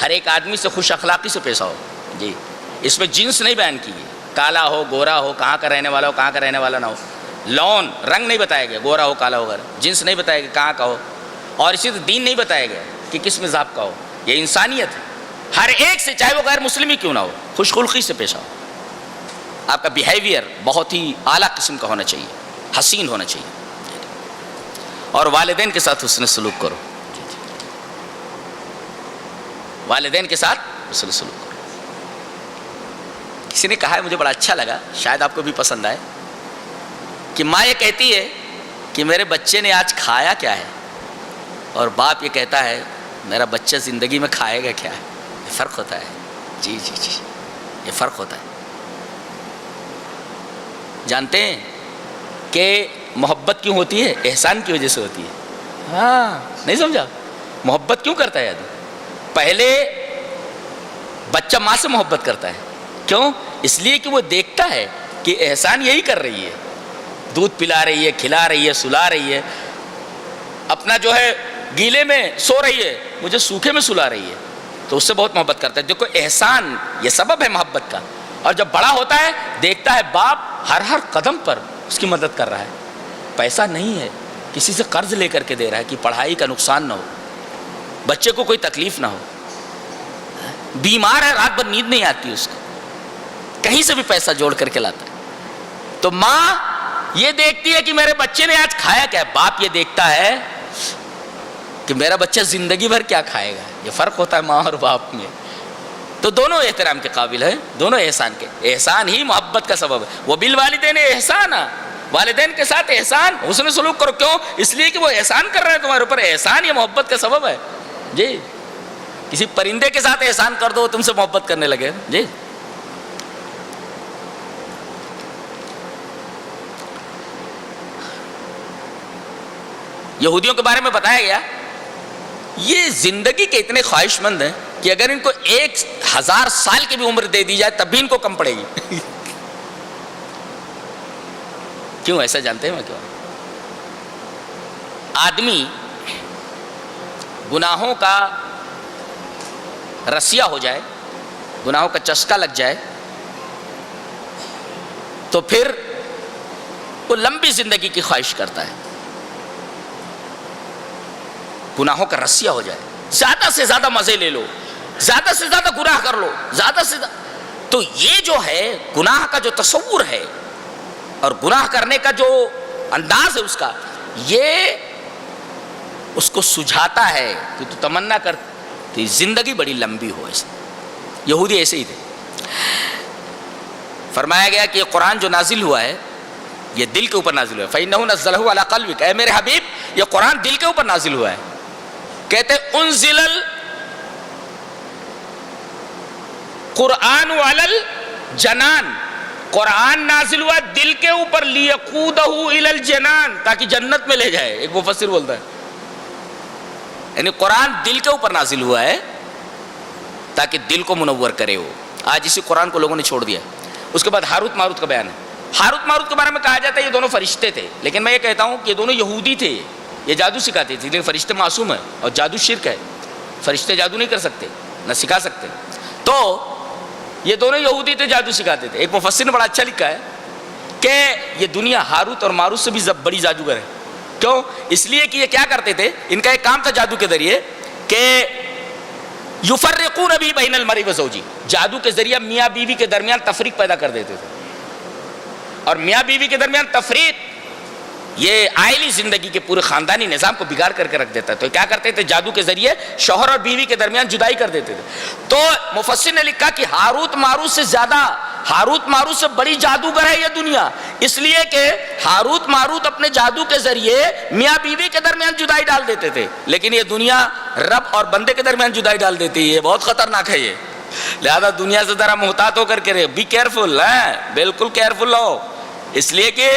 ہر ایک آدمی سے خوش اخلاقی سے پیش آؤ، جی اس میں جنس نہیں بیان کی گئی، کالا ہو گورا ہو، کہاں کا رہنے والا ہو کہاں کا رہنے والا نہ ہو، لون رنگ نہیں بتایا گیا، گورا ہو کالا ہو، جنس نہیں بتایا گیا کہاں کا ہو، اور اسی طرح دین نہیں بتایا گیا کہ کس مذہب کا ہو۔ یہ انسانیت ہے، ہر ایک سے چاہے وہ غیر مسلم ہی کیوں نہ ہو خوش خلقی سے پیش آؤ، آپ کا بیہیویئر بہت ہی اعلیٰ قسم کا ہونا چاہیے، حسین ہونا چاہیے، اور والدین کے ساتھ حسن سلوک کرو، والدین کے ساتھ حسن سلوک کرو۔ کسی نے کہا ہے مجھے بڑا اچھا لگا، شاید آپ کو بھی پسند آئے، کہ ماں یہ کہتی ہے کہ میرے بچے نے آج کھایا کیا ہے، اور باپ یہ کہتا ہے میرا بچہ زندگی میں کھائے گا کیا ہے۔ یہ فرق ہوتا ہے، جی جی جی یہ فرق ہوتا ہے۔ جانتے ہیں کہ محبت کیوں ہوتی ہے؟ احسان کی وجہ سے ہوتی ہے۔ ہاں نہیں سمجھا؟ محبت کیوں کرتا ہے آدمی؟ پہلے بچہ ماں سے محبت کرتا ہے، کیوں؟ اس لیے کہ وہ دیکھتا ہے کہ احسان یہی کر رہی ہے، دودھ پلا رہی ہے، کھلا رہی ہے، سلا رہی ہے، اپنا جو ہے گیلے میں سو رہی ہے، مجھے سوکھے میں سلا رہی ہے، تو اس سے بہت محبت کرتا ہے۔ دیکھو احسان یہ سبب ہے محبت کا۔ اور جب بڑا ہوتا ہے دیکھتا ہے باپ ہر قدم پر اس کی مدد کر رہا ہے، پیسہ نہیں ہے کسی سے قرض لے کر کے دے رہا ہے کہ پڑھائی کا نقصان نہ ہو, بچے کو کوئی تکلیف نہ ہو, بیمار ہے رات بھر نیند نہیں آتی اس کو, کہیں سے بھی پیسہ جوڑ کر کے لاتا ہے. تو ماں یہ دیکھتی ہے کہ میرے بچے نے آج کھایا کیا, باپ یہ دیکھتا ہے کہ میرا بچہ زندگی بھر کیا کھائے گا. یہ فرق ہوتا ہے ماں اور باپ میں. تو دونوں احترام کے قابل ہیں, دونوں احسان کے, احسان ہی محبت کا سبب ہے. وہ بالوالدین احسانا, والدین کے ساتھ احسان حسن سلوک کرو. کیوں؟ اس لیے کہ وہ احسان کر رہے ہیں تمہارے اوپر. احسان یہ محبت کا سبب ہے. جی کسی پرندے کے ساتھ احسان کر دو تم سے محبت کرنے لگے. جی یہودیوں کے بارے میں بتایا گیا یہ زندگی کے اتنے خواہش مند ہیں کہ اگر ان کو 1000 سال کی بھی عمر دے دی جائے تب بھی ان کو کم پڑے گی. کیوں ایسا جانتے ہیں میں کیوں؟ آدمی گناہوں کا رسیا ہو جائے, گناہوں کا چسکا لگ جائے تو پھر وہ لمبی زندگی کی خواہش کرتا ہے. گناہوں کا رسیا ہو جائے, زیادہ سے زیادہ مزے لے لو, زیادہ سے زیادہ گناہ کر لو, زیادہ سے زیادہ. تو یہ جو ہے گناہ کا جو تصور ہے اور گناہ کرنے کا جو انداز ہے اس کا, یہ اس کو سجھاتا ہے کہ تو تمنا کرتی زندگی بڑی لمبی ہو. ایسے یہودی ایسے ہی تھے. فرمایا گیا کہ یہ قرآن جو نازل ہوا ہے یہ دل کے اوپر نازل ہوا ہے. فَإِنَّهُ نَزَّلَهُ عَلَىٰ قَلْبِكَ, اے میرے حبیب یہ قرآن دل کے اوپر نازل ہوا ہے. کہتے انزل القرآن علی الجنان, قرآن نازل ہوا دل کے اوپر لیقودہ الی الجنان, تاکہ جنت میں لے جائے. ایک مفسر بولتا ہے یعنی قرآن دل کے اوپر نازل ہوا ہے تاکہ دل کو منور کرے. ہو آج اسی قرآن کو لوگوں نے چھوڑ دیا. اس کے بعد ہاروت ماروت کا بیان ہے. ہاروت ماروت کے بارے میں کہا جاتا ہے یہ دونوں فرشتے تھے, لیکن میں یہ کہتا ہوں کہ یہ دونوں یہودی تھے. یہ جادو سکھاتے تھے, لیکن فرشتے معصوم ہیں اور جادو شرک ہے. فرشتے جادو نہیں کر سکتے نہ سکھا سکتے. تو یہ دونوں یہودی تھے, جادو سکھاتے تھے. ایک مفسر نے بڑا اچھا لکھا ہے کہ یہ دنیا ہاروت اور ماروت سے بھی بڑی جادوگر ہے. کیوں؟ اس لیے کہ یہ کیا کرتے تھے, ان کا ایک کام تھا جادو کے ذریعے کہ یفرقون بھی بین المرء و زوجہ, جادو کے ذریعے میاں بیوی کے درمیان تفریق پیدا کر دیتے تھے. اور میاں بیوی کے درمیان تفریق یہ عائلی زندگی کے پورے خاندانی نظام کو بگاڑ کر کے رکھ دیتا ہے. تو کیا کرتے تھے, جادو کے ذریعے شوہر اور بیوی کے درمیان جدائی کر دیتے تھے. تو مفسر نے لکھا کہ ہاروت ماروت سے زیادہ, ہاروت ماروت سے بڑی جادوگر ہے یہ دنیا, اس لیے کہ ہاروت ماروت اپنے جادو کے ذریعے میاں بیوی کے درمیان جدائی ڈال دیتے تھے, لیکن یہ دنیا رب اور بندے کے درمیان جدائی ڈال دیتی ہے. یہ بہت خطرناک ہے یہ. لہذا دنیا سے ذرا محتاط ہو کر کے رہے, بی کیئرفل, بالکل کیئرفل ہو. اس لیے کہ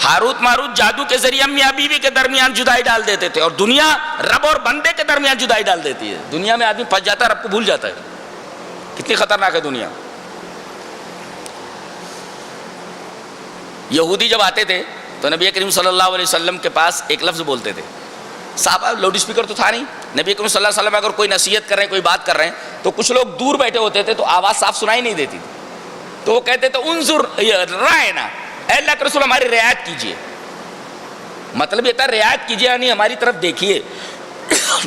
ہاروت ماروت جادو کے ذریعے میاں بیوی کے درمیان جدائی ڈال دیتے تھے, اور دنیا رب اور بندے کے درمیان جدائی ڈال دیتی ہے. دنیا میں آدمی پھنس جاتا ہے, رب کو بھول جاتا ہے. کتنی خطرناک ہے دنیا. یہودی جب آتے تھے تو نبی کریم صلی اللہ علیہ وسلم کے پاس ایک لفظ بولتے تھے. صحابہ لاؤڈ اسپیکر تو تھا نہیں, نبی کریم صلی اللہ علیہ وسلم اگر کوئی نصیحت کر رہے ہیں, کوئی بات کر رہے ہیں, تو کچھ لوگ دور بیٹھے ہوتے تھے تو آواز صاف سنائی نہیں دیتی تھی. تو وہ کہتے تھے انظر رائنا, اے اللہ کے رسول ہماری رعایت کیجیے. مطلب یہ تھا رعایت کیجیے یعنی ہماری طرف دیکھیے.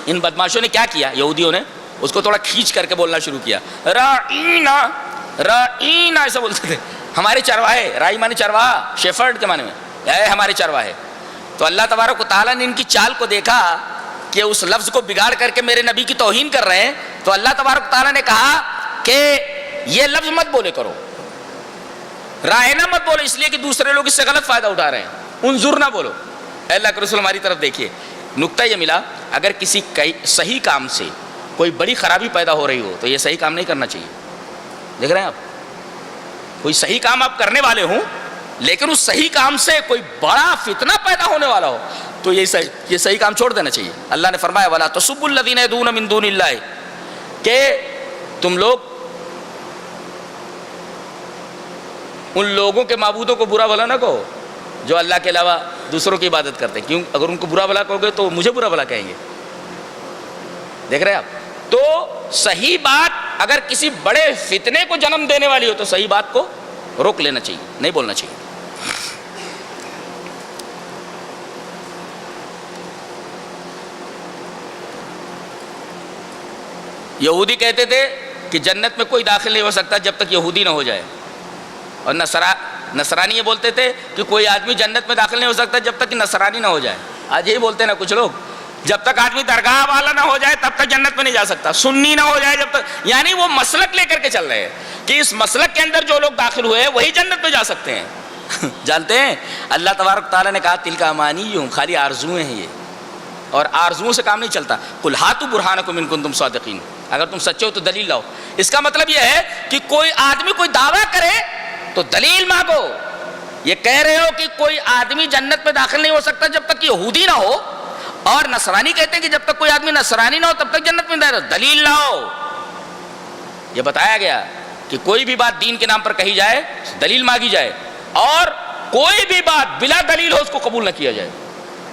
ان بدماشوں نے کیا کیا, یہودیوں نے اس کو تھوڑا کھینچ کر کے بولنا شروع کیا. رائنا, رائنا ایسا بولتے تھے. ہمارے چرواہے, رائی مانے چرواہا, شیفرڈ کے معنی میں, اے ہمارے چرواہے. تو اللہ تبارک و تعالیٰ نے ان کی چال کو دیکھا کہ اس لفظ کو بگاڑ کر کے میرے نبی کی توہین کر رہے ہیں, تو اللہ تبارک و تعالیٰ نے کہا کہ یہ لفظ مت بولے کرو, رائنا مت بولو, اس لیے کہ دوسرے لوگ اس سے غلط فائدہ اٹھا رہے ہیں. انظر نہ بولو, اے اللہ کے رسول ہماری طرف دیکھیے. نقطہ یہ ملا, اگر کسی صحیح کام سے کوئی بڑی خرابی پیدا ہو رہی ہو تو یہ صحیح کام نہیں کرنا چاہیے. دیکھ رہے ہیں آپ, کوئی صحیح کام آپ کرنے والے ہوں لیکن اس صحیح کام سے کوئی بڑا فتنہ پیدا ہونے والا ہو تو یہ صحیح کام چھوڑ دینا چاہیے. اللہ نے فرمایا وَلَا تَسُبُّوا الَّذِينَ يَدْعُونَ مِن دُونِ اللَّهِ, کہ تم لوگ ان لوگوں کے معبودوں کو برا بھلا نہ کہو جو اللہ کے علاوہ دوسروں کی عبادت کرتے ہیں. کیوں؟ اگر ان کو برا بھلا کہو گے تو مجھے برا بھلا کہیں گے. دیکھ رہے ہیں آپ. تو صحیح بات اگر کسی بڑے فتنے کو جنم دینے والی ہو تو صحیح بات کو روک لینا چاہیے, نہیں بولنا چاہیے. یہودی کہتے تھے کہ جنت میں کوئی داخل نہیں ہو سکتا جب تک یہودی نہ ہو جائے، اور نصرانی یہ بولتے تھے کہ کوئی آدمی جنت میں داخل نہیں ہو سکتا جب تک کہ نصرانی نہ ہو جائے۔ آج یہی بولتے ہیں نا کچھ لوگ، جب تک آدمی درگاہ والا نہ ہو جائے تب تک جنت میں نہیں جا سکتا، سنی نہ ہو جائے جب تک، یعنی وہ مسلک لے کر کے چل رہے ہیں کہ اس مسلک کے اندر جو لوگ داخل ہوئے وہی جنت میں جا سکتے ہیں۔ جانتے ہیں اللہ تبارک تعالیٰ نے کہا تلک امانیہم، خالی آرزویں ہیں یہ، اور آرزوؤں سے کام نہیں چلتا۔ قل ہاتوا برہانکم ان کنتم صادقین، اگر تم سچے ہو تو دلیل لاؤ۔ اس کا مطلب یہ ہے کہ کوئی آدمی کوئی دعویٰ کرے تو دلیل مانگو۔ یہ کہہ رہے ہو کہ کوئی آدمی جنت میں داخل نہیں ہو سکتا جب تک یہودی نہ ہو، اور نصرانی کہتے ہیں کہ جب تک کوئی آدمی نصرانی نہ ہو تب تک جنت میں نہیں جائے، دلیل لاؤ۔ یہ بتایا گیا کہ کوئی بھی بات دین کے نام پر کہی جائے دلیل مانگی جائے، اور کوئی بھی بات بلا دلیل ہو اس کو قبول نہ کیا جائے۔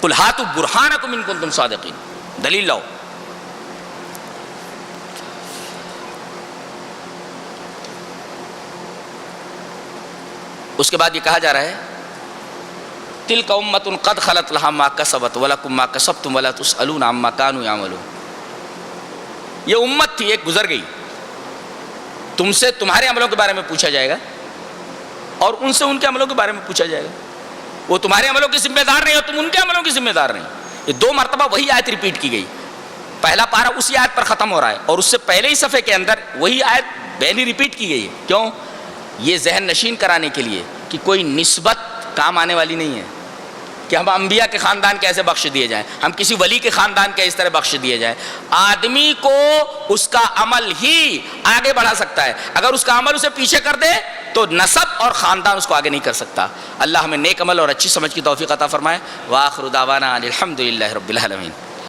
قل ہاتوا برہانکم ان کنتم صادقین، دلیل لاؤ۔ اس کے بعد یہ کہا جا رہا ہے تلک امۃ قد خلت لها ما کسبت ولکم ما کسبتم ولا تسألون عما كانوا يعملون۔ یہ امت تھی، ایک گزر گئی، تم سے تمہارے عملوں کے بارے میں پوچھا جائے گا اور ان سے ان کے عملوں کے بارے میں پوچھا جائے گا۔ وہ تمہارے عملوں کے ذمہ دار نہیں اور تم ان کے عملوں کے ذمہ دار نہیں۔ یہ دو مرتبہ وہی آیت ریپیٹ کی گئی، پہلا پارہ اسی آیت پر ختم ہو رہا ہے اور اس سے پہلے ہی صفحے کے اندر وہی آیت پہلی ریپیٹ کی گئی ہے۔ کیوں؟ یہ ذہن نشین کرانے کے لیے کہ کوئی نسبت کام آنے والی نہیں ہے کہ ہم انبیاء کے خاندان کیسے بخش دیے جائیں، ہم کسی ولی کے خاندان کے اس طرح بخش دیے جائیں۔ آدمی کو اس کا عمل ہی آگے بڑھا سکتا ہے، اگر اس کا عمل اسے پیچھے کر دے تو نسب اور خاندان اس کو آگے نہیں کر سکتا۔ اللہ ہمیں نیک عمل اور اچھی سمجھ کی توفیق عطا فرمائے۔ وآخر دعوانا الحمدللہ رب العالمین۔